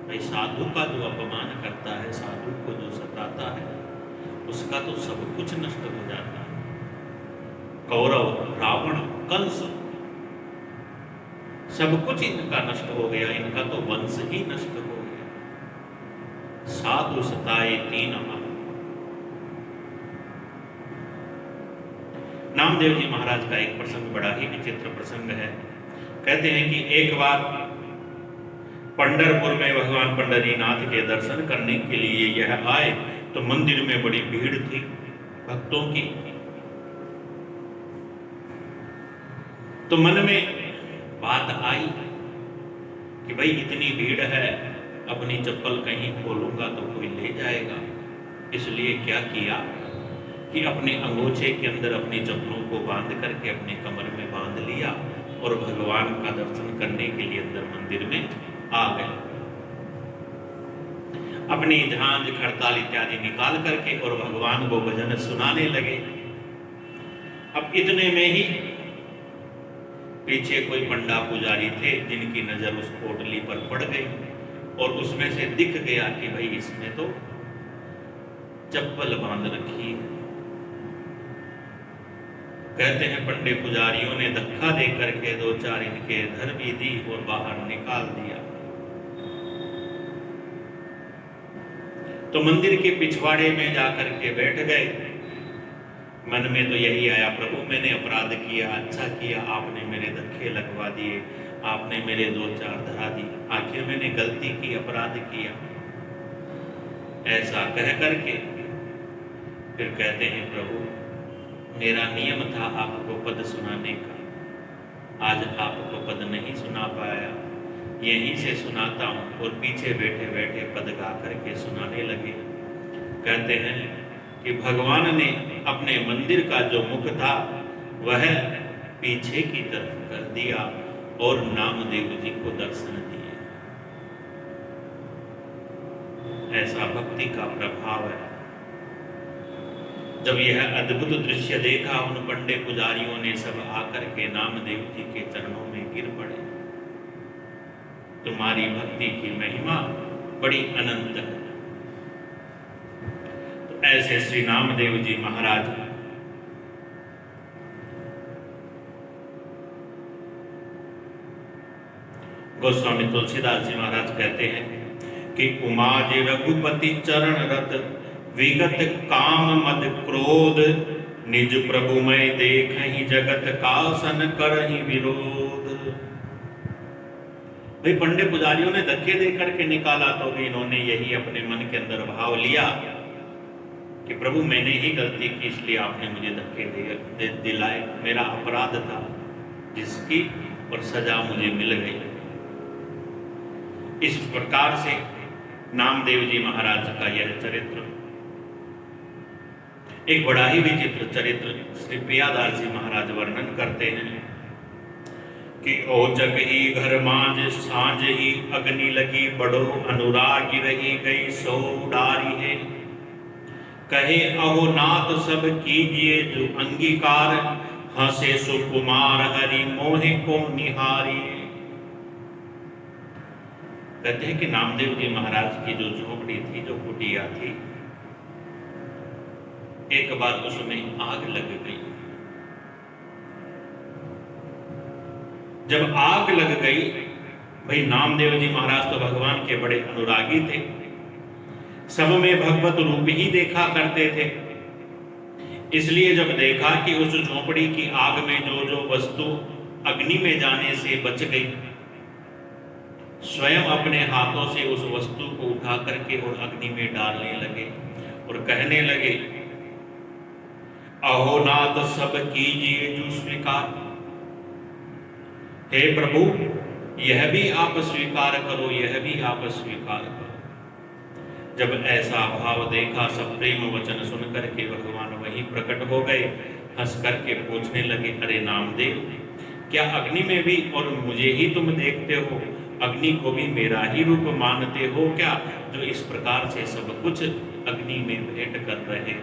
भाई साधु का जो अपमान करता है, साधु को जो सताता है, उसका तो सब कुछ नष्ट हो जाता है। कौरव रावण कंस सब कुछ इनका नष्ट हो गया, इनका तो वंश ही नष्ट हो गया। साधु सताए तीन अमर। नामदेव जी महाराज का एक प्रसंग बड़ा ही विचित्र प्रसंग है। कहते हैं कि एक बार पंढरपुर में भगवान पंढरीनाथ के दर्शन करने के लिए यह आए तो मंदिर में बड़ी भीड़ थी भक्तों की। तो मन में बात आई कि भाई इतनी भीड़ है, अपनी चप्पल कहीं खोलूंगा तो कोई ले जाएगा। इसलिए क्या किया कि अपने अंगोछे के अंदर अपनी चप्पलों को बांध करके अपने कमर में बांध लिया और भगवान का दर्शन करने के लिए अंदर मंदिर में आ गए। अपनी झांझ खड़ताल इत्यादि निकाल करके और भगवान को भजन सुनाने लगे। अब इतने में ही पीछे कोई पंडा पुजारी थे जिनकी नजर उस पोटली पर पड़ गई और उसमें से दिख गया कि भाई इसने तो चप्पल बांध रखी है। कहते हैं पंडे पुजारियों ने धक्का दे करके दो चार इनके धर भी दी और बाहर निकाल दिया। तो मंदिर के पिछवाड़े में जाकर के बैठ गए। मन में तो यही आया, प्रभु मैंने अपराध किया, अच्छा किया आपने मेरे धक्के लगवा दिए, आपने मेरे दो चार धरा दी, आखिर मैंने गलती की, अपराध किया। ऐसा कह करके फिर कहते हैं प्रभु मेरा नियम था आपको पद सुनाने का, आज आपको पद नहीं सुना पाया, यहीं से सुनाता हूं। और पीछे बैठे बैठे पद गा करके सुनाने लगे। कहते हैं कि भगवान ने अपने मंदिर का जो मुख था वह पीछे की तरफ कर दिया और नामदेव जी को दर्शन दिए। ऐसा भक्ति का प्रभाव है। जब यह अद्भुत दृश्य देखा उन पंडे पुजारियों ने सब आकर के नामदेव जी के चरणों में गिर पड़े। तुम्हारी भक्ति की महिमा बड़ी अनंत है। तो ऐसे श्री नामदेव जी महाराज गोस्वामी तुलसीदास जी महाराज कहते हैं कि उमाज रघुपति चरण रत विगत काम मद क्रोध, निज प्रभु मैं देखहि जगत कासन करहि विरोध। भाई पंडे पुजारियों ने धक्के दे करके निकाला तो भी इन्होंने यही अपने मन के अंदर भाव लिया कि प्रभु मैंने ही गलती की, इसलिए आपने मुझे धक्के दिलाए, मेरा अपराध था जिसकी और सजा मुझे मिल गई। इस प्रकार से नामदेव जी महाराज का यह चरित्र एक बड़ा ही विचित्र चरित्र श्री प्रियादास जी महाराज वर्णन करते हैं कि ओचक ही घर मांझ सांझ ही अग्नि लगी, बड़ो अनुरागी रही गई सो डारी है। कहे अहो नाथ सब कीजिए जो अंगीकार, हंसे सुकुमार हरि मोहे को निहारी। कहते हैं कि नामदेव जी महाराज की जो झोपड़ी थी, जो कुटिया थी, एक बार उसमें आग लग गई। जब आग लग गई, भाई नामदेव जी महाराज तो भगवान के बड़े अनुरागी थे, सब में भगवत रूप ही देखा करते थे। इसलिए जब देखा कि उस झोपड़ी की आग में जो जो वस्तु अग्नि में जाने से बच गई, स्वयं अपने हाथों से उस वस्तु को उठा करके और अग्नि में डालने लगे और कहने लगे अहो नाथ सब कीजिए जो स्वीकार। हे प्रभु यह भी आप स्वीकार करो, यह भी आप स्वीकार करो। जब ऐसा भाव देखा, सब प्रेम वचन सुन करके भगवान वहीं प्रकट हो गए। हंस करके पूछने लगे अरे नामदेव, क्या अग्नि में भी और मुझे ही तुम देखते हो? अग्नि को भी मेरा ही रूप मानते हो क्या, जो इस प्रकार से सब कुछ अग्नि में भेंट कर रहे?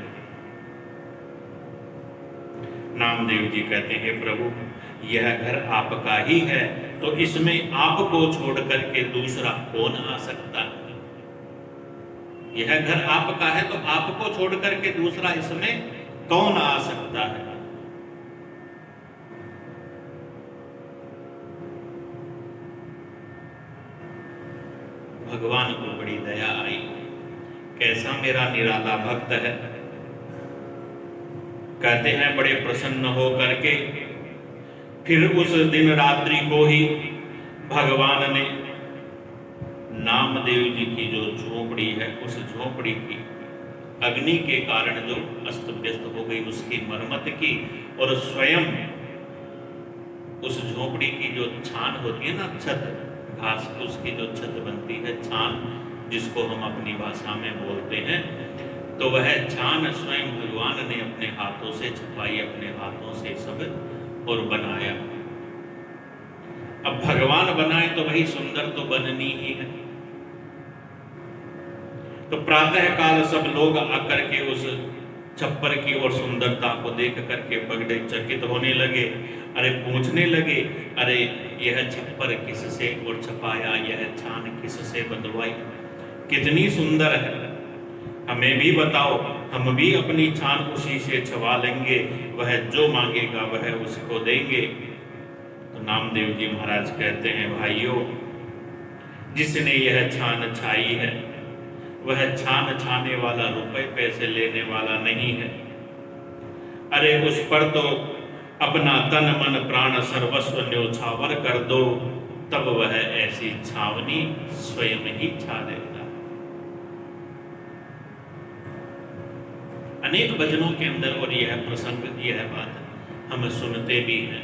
नामदेव जी कहते हैं प्रभु यह घर आपका ही है, तो इसमें आपको छोड़ करके दूसरा कौन आ सकता है? यह घर आपका है तो आपको छोड़ करके दूसरा इसमें कौन आ सकता है? भगवान को बड़ी दया आई, कैसा मेरा निराला भक्त है। कहते हैं बड़े प्रसन्न हो करके फिर उस दिन रात्रि को ही भगवान ने नामदेव जी की जो झोपड़ी है उस झोपड़ी की अग्नि के कारण जो अस्त व्यस्त हो गई उसकी मरम्मत की, और स्वयं उस झोपड़ी की जो छान होती है ना, छत, घास फूस की जो छत बनती है, छान जिसको हम अपनी भाषा में बोलते हैं, तो वह छान स्वयं भगवान ने अपने हाथों से छपाई, अपने हाथों से सब और बनाया। अब भगवान बनाए तो वही सुंदर तो बननी ही है। तो प्रातः काल सब लोग आकर के उस छप्पर की और सुंदरता को देख करके बगड़े चकित होने लगे। अरे पूछने लगे, अरे यह छप्पर किससे और छपाया, यह छान किससे बंधवाई, कितनी सुंदर है, हमें भी बताओ, हम भी अपनी छान उसी से छवा लेंगे, वह जो मांगेगा वह उसको देंगे। तो नामदेव जी महाराज कहते हैं, भाइयों, जिसने यह छान छाई है वह छान छाने वाला रुपए पैसे लेने वाला नहीं है। अरे उस पर तो अपना तन मन प्राण सर्वस्व न्योछावर कर दो, तब वह ऐसी छावनी स्वयं ही छा देता। अनेक भजनों के अंदर और यह प्रसंग, यह बात हम सुनते भी हैं।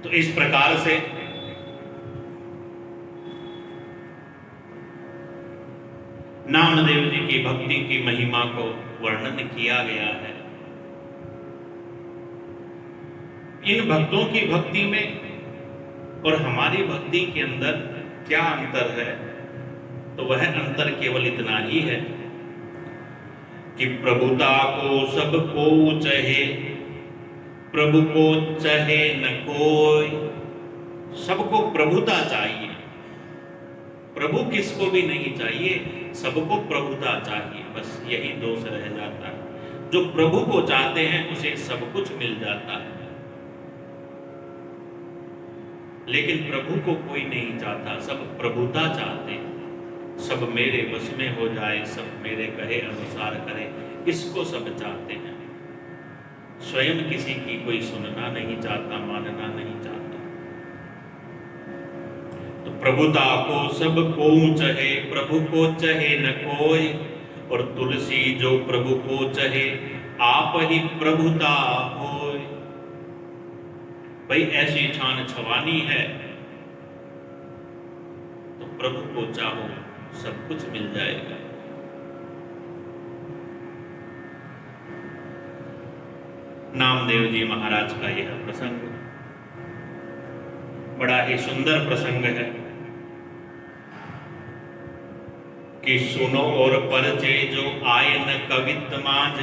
तो इस प्रकार से नामदेव जी की भक्ति की महिमा को वर्णन किया गया है। इन भक्तों की भक्ति में और हमारी भक्ति के अंदर क्या अंतर है? तो वह अंतर केवल इतना ही है कि प्रभुता को सबको चाहे, प्रभु को चाहे न कोई। सबको प्रभुता चाहिए, प्रभु किसको भी नहीं चाहिए, सबको प्रभुता चाहिए। बस यही दोष रह जाता है। जो प्रभु को चाहते हैं उसे सब कुछ मिल जाता है, लेकिन प्रभु को कोई नहीं चाहता, सब प्रभुता चाहते हैं। सब मेरे बस में हो जाए, सब मेरे कहे अनुसार करे, इसको सब चाहते हैं। स्वयं किसी की कोई सुनना नहीं चाहता, मानना नहीं चाहता। तो प्रभुता को सबको चाहे, प्रभु को चाहे न कोई। और तुलसी जो प्रभु को चाहे, आप ही प्रभुता होय। भाई ऐसी छान छवानी है तो प्रभु को चाहो सब कुछ मिल जाएगा। नामदेव जी महाराज का यह प्रसंग बड़ा ही सुंदर प्रसंग है कि सुनो और परचे जो आय न कवित मांझ,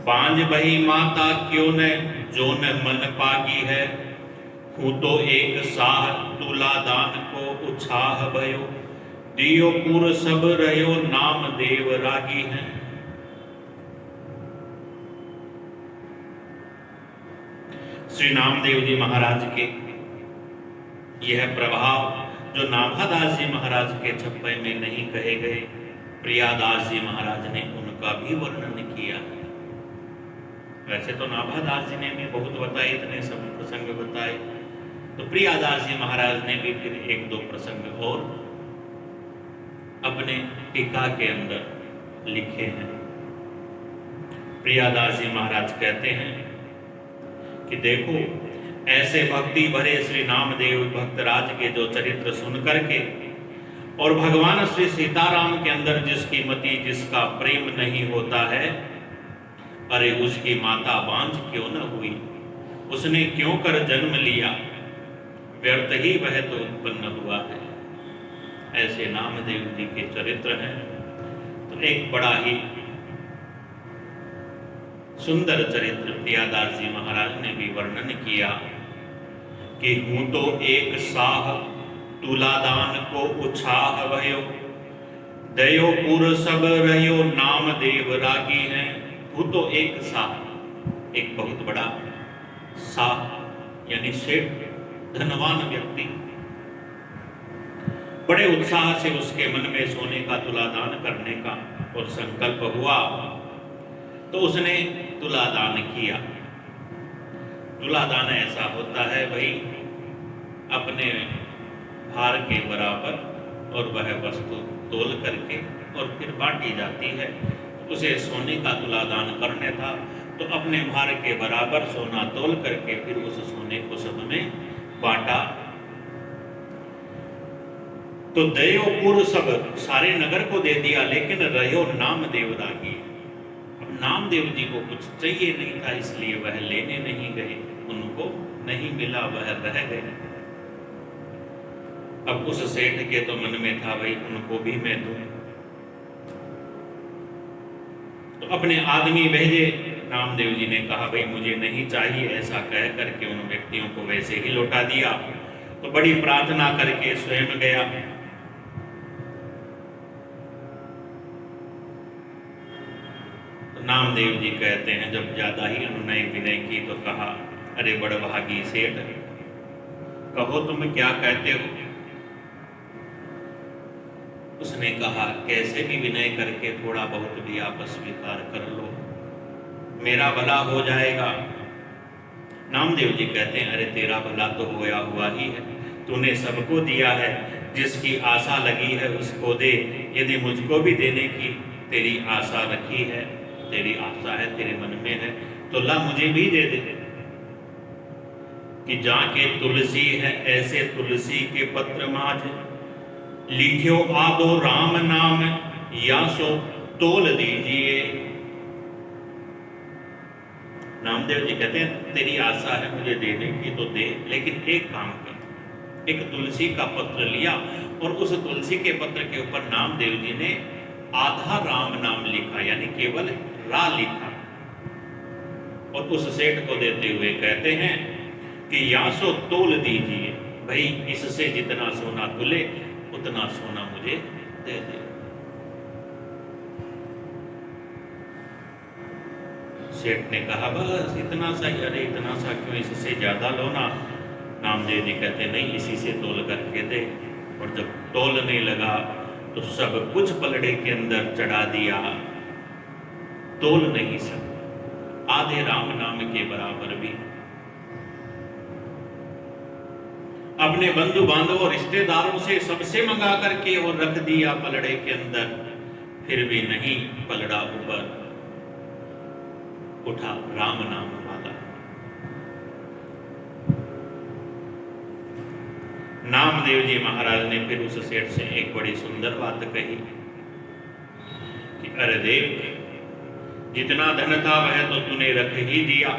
बांझ बही माता क्यों न जो न मन पागी है। हूँ तो एक साह तुला दान को उछाह भयो, दियो पुर सब रहो नाम देव रागी है। श्री नामदेव जी महाराज के यह प्रभाव जो नाभादास जी महाराज के छप्पे में नहीं कहे गए, प्रियादास जी महाराज ने उनका भी वर्णन किया है। वैसे तो नाभादास जी ने भी बहुत बताए, इतने सब प्रसंग बताए, तो प्रियादास जी महाराज ने भी फिर एक दो प्रसंग और अपने टीका के अंदर लिखे हैं। प्रियादास जी महाराज कहते हैं कि देखो, ऐसे भक्ति भरे श्री नामदेव भक्तराज के जो चरित्र सुन करके और भगवान श्री सीताराम के अंदर जिसकी मति, जिसका प्रेम नहीं होता है, अरे उसकी माता बांझ क्यों न हुई, उसने क्यों कर जन्म लिया, व्यर्थ ही वह तो उत्पन्न हुआ है। ऐसे नामदेव जी के चरित्र हैं। तो एक बड़ा ही सुंदर चरित्र प्रियादास जी महाराज ने भी वर्णन किया कि हूँ तो एक साह तुलादान को उछाह भयो, दयो पुर सब रहो नाम देव रागी है। हूँ तो एक साह, एक बहुत बड़ा साह यानी सेठ, धनवान व्यक्ति। बड़े उत्साह से उसके मन में सोने का तुलादान करने का और संकल्प हुआ, तो उसने तुलादान किया। तुलादान ऐसा होता है भाई, अपने भार के बराबर और वह वस्तु तोल करके और फिर बांटी जाती है। उसे सोने का तुलादान करने था, तो अपने भार के बराबर सोना तोल करके फिर उस सोने को सब में बांटा। तो दयोपुर सब, सारे नगर को दे दिया, लेकिन रहो नाम देवरागी। अब नामदेव जी को कुछ चाहिए नहीं था, इसलिए वह लेने नहीं गए, उनको नहीं मिला, वह रह गए। अब उस सेठ के तो मन में था भाई उनको भी मैं दूं, तो अपने आदमी भेजे। नामदेव जी ने कहा भाई मुझे नहीं चाहिए, ऐसा कह करके उन व्यक्तियों को वैसे ही लौटा दिया। तो बड़ी प्रार्थना करके स्वयं गया। नामदेव जी कहते हैं जब ज्यादा ही अनुनय विनय की तो कहा, अरे बड़भागी सेठ, कहो तुम क्या कहते हो। उसने कहा कैसे भी विनय करके थोड़ा बहुत भी आप स्वीकार कर लो, मेरा भला हो जाएगा। नामदेव जी कहते हैं अरे तेरा भला तो होया हुआ ही है, तूने सबको दिया है, जिसकी आशा लगी है उसको दे। यदि मुझको भी देने की तेरी आशा रखी है, तेरी आशा है, तेरे मन में है, तो ला मुझे भी दे दे। कि जाके तुलसी है ऐसे तुलसी के पत्र माज, लिखियो आदो राम नाम या सो तोल दीजिए। नामदेव जी कहते हैं तेरी आशा है मुझे देने की तो दे, लेकिन एक काम कर। एक तुलसी का पत्र लिया और उस तुलसी के पत्र के ऊपर नामदेव जी ने आधा राम नाम लिखा, यानी केवल रा लिखा, और उस सेठ को देते हुए कहते हैं कि यासो तोल दीजिए, भाई इससे जितना सोना तुले उतना सोना मुझे दे दे। सेठ ने कहा बस इतना सा ही, अरे इतना सा क्यों, इससे ज्यादा लो ना। नामदेव जी कहते नहीं, इसी से तोल करके दे। और जब तोलने लगा तो सब कुछ पलड़े के अंदर चढ़ा दिया, तोल नहीं सकता, आधे राम नाम के बराबर भी। अपने बंधु बांधवों रिश्तेदारों से सबसे मंगा करके और रख दिया पलड़े के अंदर, फिर भी नहीं पलड़ा ऊपर उठा राम नाम वाला। नामदेव जी महाराज ने फिर उस सेठ से एक बड़ी सुंदर बात कही कि अरे देव, जितना धन था वह तो तूने रख ही दिया,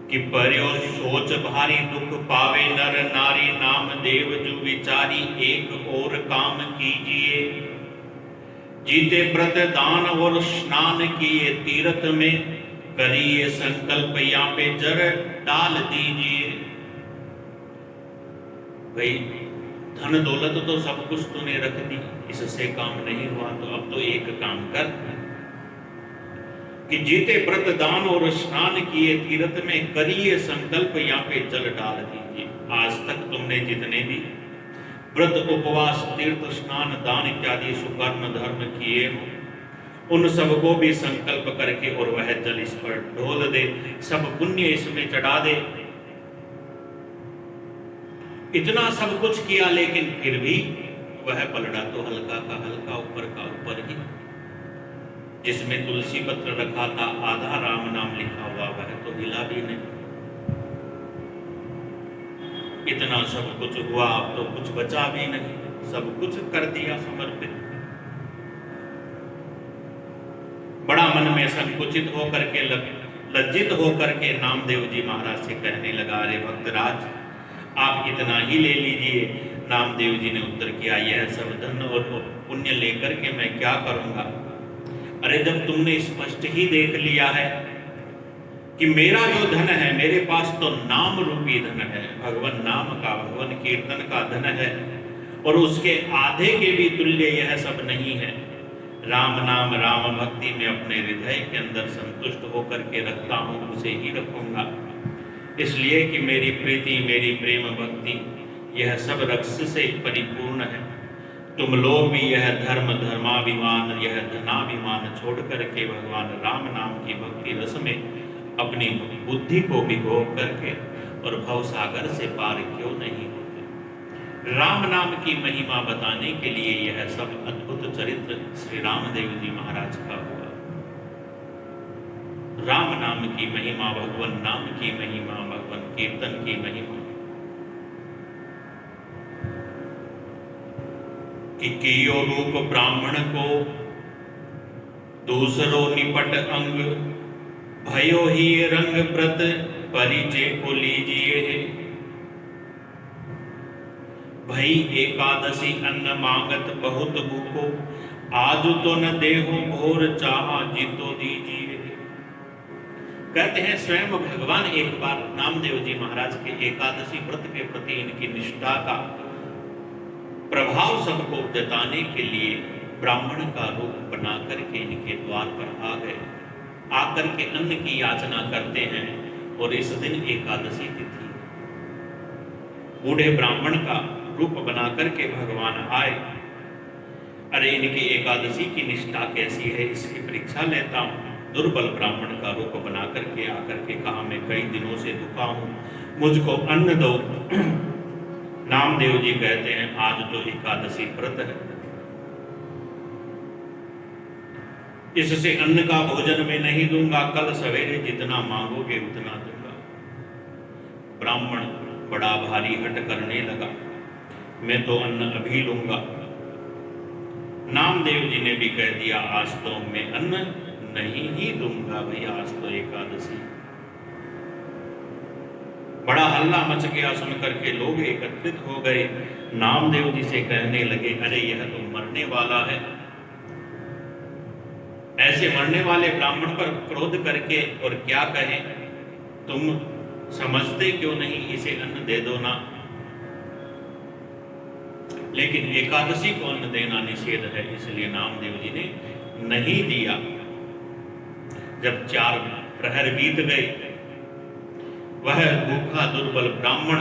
कि पर्यो सोच भारी दुख पावे नर नारी, नाम देव जो विचारी एक और काम कीजिए। जीते व्रत दान और स्नान किए तीर्थ में, करिए संकल्प यहाँ पे जर डाल दीजिए। भाई धन दौलत तो सब कुछ तूने रख दी, इससे काम नहीं हुआ, तो अब तो एक काम कर कि जीते व्रत दान और स्नान किए तीर्थ में, करिए संकल्प यहाँ पे जल डाल दीजिए। आज तक तुमने जितने भी व्रत उपवास तीर्थ स्नान दान इत्यादि सुकर्म धर्म किए हो, उन सबको भी संकल्प करके और वह जल इस पर ढोल दे, सब पुण्य इसमें चढ़ा दे। इतना सब कुछ किया, लेकिन फिर भी वह पलड़ा तो हल्का का हल्का, ऊपर का ऊपर ही। जिसमें तुलसी पत्र रखा था, आधा राम नाम लिखा हुआ, वह तो हिला भी नहीं। इतना सब कुछ हुआ, अब तो कुछ बचा भी नहीं, सब कुछ कर दिया समर्पित। बड़ा मन में संकुचित होकर के, लज्जित होकर के नामदेव जी महाराज से कहने लगा, अरे भक्तराज आप इतना ही ले लीजिए। नामदेव जी ने उत्तर किया, यह सब धन और पुण्य लेकर के मैं क्या करूंगा, अरे जब तुमने स्पष्ट ही देख लिया है कि मेरा जो धन है, मेरे पास तो नाम रूपी धन है, भगवान नाम का, भगवान कीर्तन का धन है, और उसके आधे के भी तुल्य यह सब नहीं है। राम नाम राम भक्ति में अपने हृदय के अंदर संतुष्ट होकर के रखता हूँ, उसे ही रखूंगा, इसलिए कि मेरी प्रीति, मेरी प्रेम भक्ति यह सब रस से परिपूर्ण है। तुम लोग भी यह धर्म, धर्माभिमान, यह धनाभिमान छोड़ करके भगवान राम नाम की भक्ति रस में अपनी बुद्धि को भिगो करके और भव सागर से पार क्यों नहीं होते। राम नाम की महिमा बताने के लिए यह सब अद्भुत चरित्र श्री रामदेव जी महाराज का हुआ। राम नाम की महिमा, भगवान नाम की महिमा, भगवान कीर्तन की महिमा, कि कियो रूप ब्राह्मण को दूसरो निपट अंग, भयो ही रंग प्रत परिचय को लीजिए। भई एकादशी अन्न मांगत बहुत भूखो, आज तो न देहो भोर चाहा जितो दीजिए। कहते हैं स्वयं भगवान एक बार नामदेव जी महाराज के एकादशी व्रत के प्रति इनकी निष्ठा का प्रभाव सबको जताने के लिए ब्राह्मण का रूप बना करके इनके द्वार पर आ गए, आकर के अन्न की याचना करते हैं। और इस दिन एकादशी तिथि, बूढ़े ब्राह्मण का रूप बना करके भगवान आए। अरे इनकी एकादशी की निष्ठा कैसी है, इसकी परीक्षा लेता हूँ। दुर्बल ब्राह्मण का रूप बना करके आकर के कहा, मैं कई दिनों से भूखा हूँ, मुझको अन्न दो। नामदेव जी कहते हैं, आज तो एकादशी व्रत है, इससे अन्न का भोजन मैं नहीं दूंगा, कल सवेरे जितना मांगोगे उतना दूंगा। ब्राह्मण बड़ा भारी हट करने लगा, मैं तो अन्न अभी लूंगा। नामदेव जी ने भी कह दिया, आज तो मैं अन्न नहीं ही दूंगा भैया, आज तो एकादशी। बड़ा हल्ला मच गया, सुनकर के लोग एकत्रित हो गए, नामदेव जी से कहने लगे, अरे यह तो मरने वाला है। ऐसे मरने वाले ब्राह्मण पर क्रोध करके और क्या कहें, तुम समझते क्यों नहीं, इसे अन्न दे दो ना। लेकिन एकादशी को अन्न देना निषेध है, इसलिए नामदेव जी ने नहीं दिया। जब 4 प्रहर बीत गए, वह भूखा दुर्बल ब्राह्मण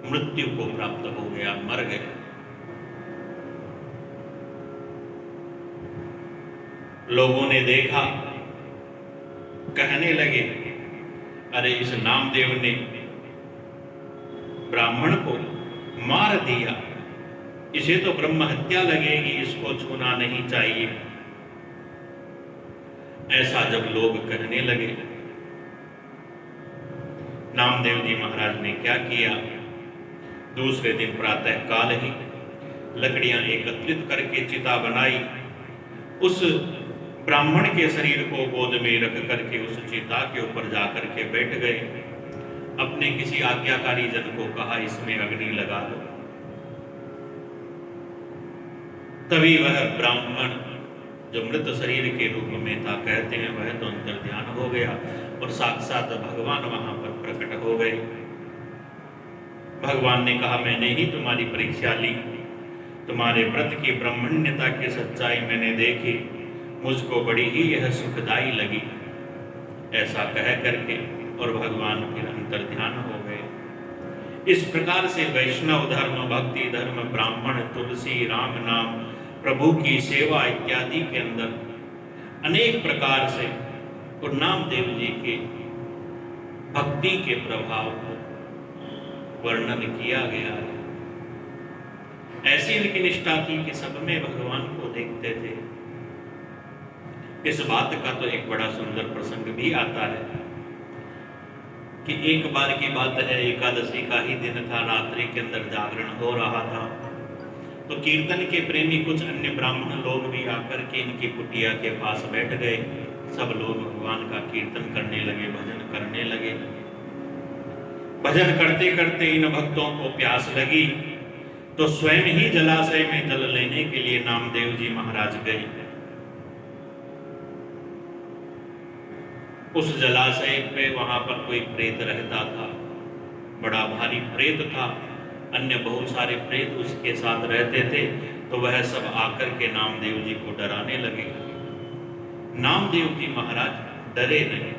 मृत्यु को प्राप्त हो गया, मर गया। लोगों ने देखा, कहने लगे, अरे इस नामदेव ने ब्राह्मण को मार दिया, इसे तो ब्रह्म हत्या लगेगी, इसको छूना नहीं चाहिए। ऐसा जब लोग कहने लगे, नामदेव जी महाराज ने क्या किया, दूसरे दिन प्रातः काल ही लकड़ियां एकत्रित करके चिता बनाई, उस ब्राह्मण के शरीर को गोद में रख करके उस चिता के ऊपर जाकर के बैठ गए। अपने किसी आज्ञाकारी जन को कहा, इसमें अग्नि लगा दो। तभी वह ब्राह्मण जो मृत शरीर के रूप में था, कहते हैं वह तो अंतर ध्यान हो गया और साक्षात भगवान वहां पर प्रकट हो गए। भगवान ने कहा, मैंने ही तुम्हारी परीक्षा ली, तुम्हारे व्रत की ब्रह्मण्यता की सच्चाई मैंने देखी, मुझको बड़ी ही यह सुखदाई लगी। ऐसा कह करके और भगवान फिर अंतर ध्यान हो गए। इस प्रकार से वैष्णव धर्म, भक्ति धर्म, ब्राह्मण, तुलसी, राम नाम, प्रभु की सेवा इत्यादि के अंदर अनेक प्रकार से और नामदेव जी के भक्ति के प्रभाव को वर्णन किया गया है। ऐसी इनकी निष्ठा थी कि सब में भगवान को देखते थे। इस बात का तो एक बड़ा सुंदर प्रसंग भी आता है कि एक बार की बात है, एकादशी का ही दिन था, रात्रि के अंदर जागरण हो रहा था, तो कीर्तन के प्रेमी कुछ अन्य ब्राह्मण लोग भी आकर के इनकी कुटिया के पास बैठ गए। सब लोग भगवान का कीर्तन करने लगे, भजन करने लगे। भजन करते करते इन भक्तों को प्यास लगी, तो स्वयं ही जलाशय में जल लेने के लिए नामदेव जी महाराज गए। उस जलाशय पे वहां पर कोई प्रेत रहता था, बड़ा भारी प्रेत था, अन्य बहुत सारे प्रेत उसके साथ रहते थे। तो वह सब आकर के नामदेव जी को डराने लगे। नामदेव जी महाराज डरे नहीं,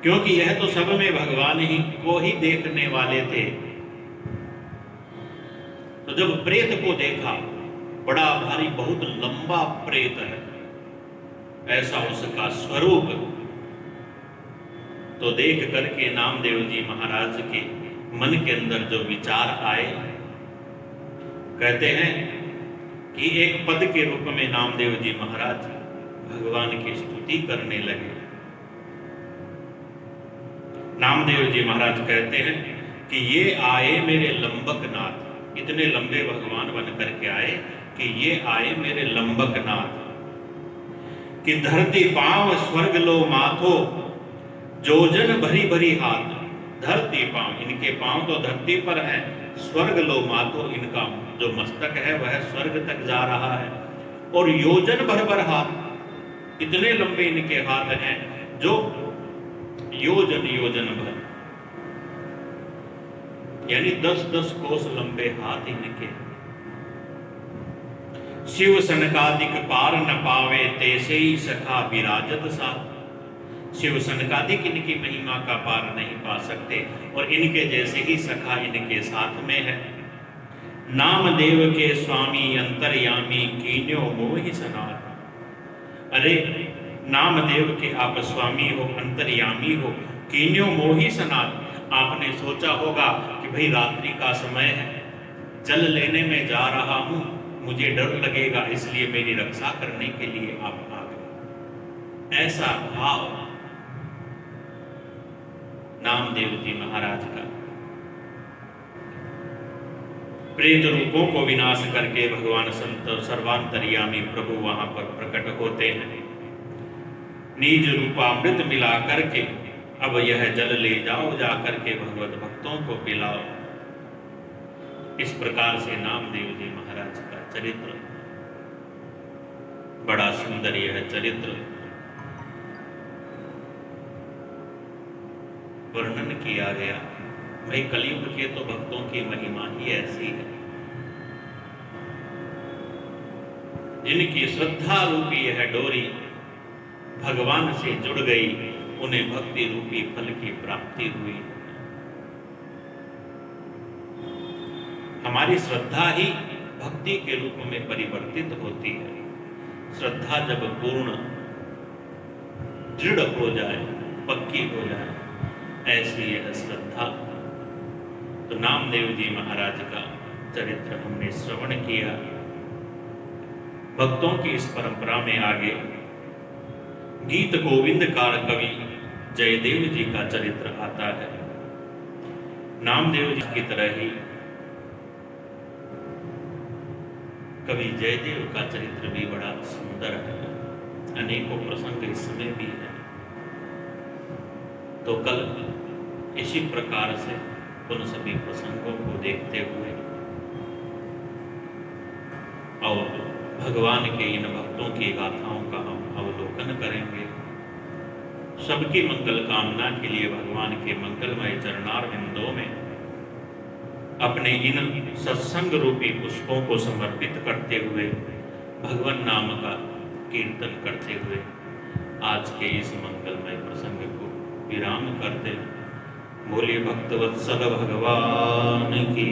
क्योंकि यह तो सब में भगवान ही को ही देखने वाले थे। तो जब प्रेत को देखा, बड़ा भारी बहुत लंबा प्रेत है, ऐसा उसका स्वरूप, तो देख करके नामदेव जी महाराज के मन के अंदर जो विचार आए, कहते हैं कि एक पद के रूप में नामदेव जी महाराज भगवान की स्तुति करने लगे। नामदेव जी महाराज कहते हैं कि ये आए मेरे लंबक नाथ, इतने लंबे भगवान बन करके आए कि ये आए मेरे लंबक नाथ, कि धरती पांव स्वर्ग लो माथो, जोजन भरी भरी हाथ। धरती पांव, इनके पांव तो धरती पर है, स्वर्ग लो माथो, इनका जो मस्तक है वह स्वर्ग तक जा रहा है, और योजन भर भर हाथ, इतने लंबे इनके हाथ हैं जो योजन भर, यानी 10-10 कोस लंबे हाथ इनके। शिव सनकादिक पार न पावे, तैसे ही सखा विराजत साथ। शिव सनकादिक इनकी महिमा का पार नहीं पा सकते, और इनके जैसे ही सखा इनके साथ में है। नामदेव के स्वामी अंतर्यामी, कीन्यो मोहि सनाथ। अरे नामदेव के आप स्वामी हो, अंतर्यामी हो, कीन्यो मोहि सनाथ। आपने सोचा होगा कि भाई रात्रि का समय है, जल लेने में जा रहा हूं, मुझे डर लगेगा, इसलिए मेरी रक्षा करने के लिए आप आ गए। ऐसा भाव नामदेव जी महाराज का। प्रेत रूपों को विनाश करके भगवान संत सर्वांतर्यामी प्रभु वहां पर प्रकट होते हैं। निज रूपामृत मिला करके अब यह जल ले जाओ, जाकर के भगवत भक्तों को पिलाओ। इस प्रकार से नामदेव जी महाराज का चरित्र, बड़ा सुंदर यह चरित्र वर्णन किया गया। भाई कलयुग के तो भक्तों की महिमा ही ऐसी है, जिनकी श्रद्धा रूपी यह डोरी भगवान से जुड़ गई, उन्हें भक्ति रूपी फल की प्राप्ति हुई। हमारी श्रद्धा ही भक्ति के रूप में परिवर्तित होती है। श्रद्धा जब पूर्ण दृढ़ हो जाए, पक्की हो जाए, ऐसी यह श्रद्धा। तो नामदेव जी महाराज का चरित्र हमने श्रवण किया। भक्तों की इस परंपरा में आगे गीत गोविंद कार कवि जयदेव जी का चरित्र आता है। नामदेव जी की तरह ही कवि जयदेव का चरित्र भी बड़ा सुंदर है, अनेकों प्रसंग इसमें भी है। तो कल इसी प्रकार से उन सभी प्रसंगों को देखते हुए और भगवान के इन भक्तों की गाथाओं का हम अवलोकन करेंगे। सबकी मंगल कामना के लिए भगवान के मंगलमय चरणारविंदों में अपने इन सत्संग रूपी पुष्पों को समर्पित करते हुए, भगवान नाम का कीर्तन करते हुए आज के इस मंगलमय प्रसंग को विराम करते। बोलिए भक्तवत्सल भगवान की।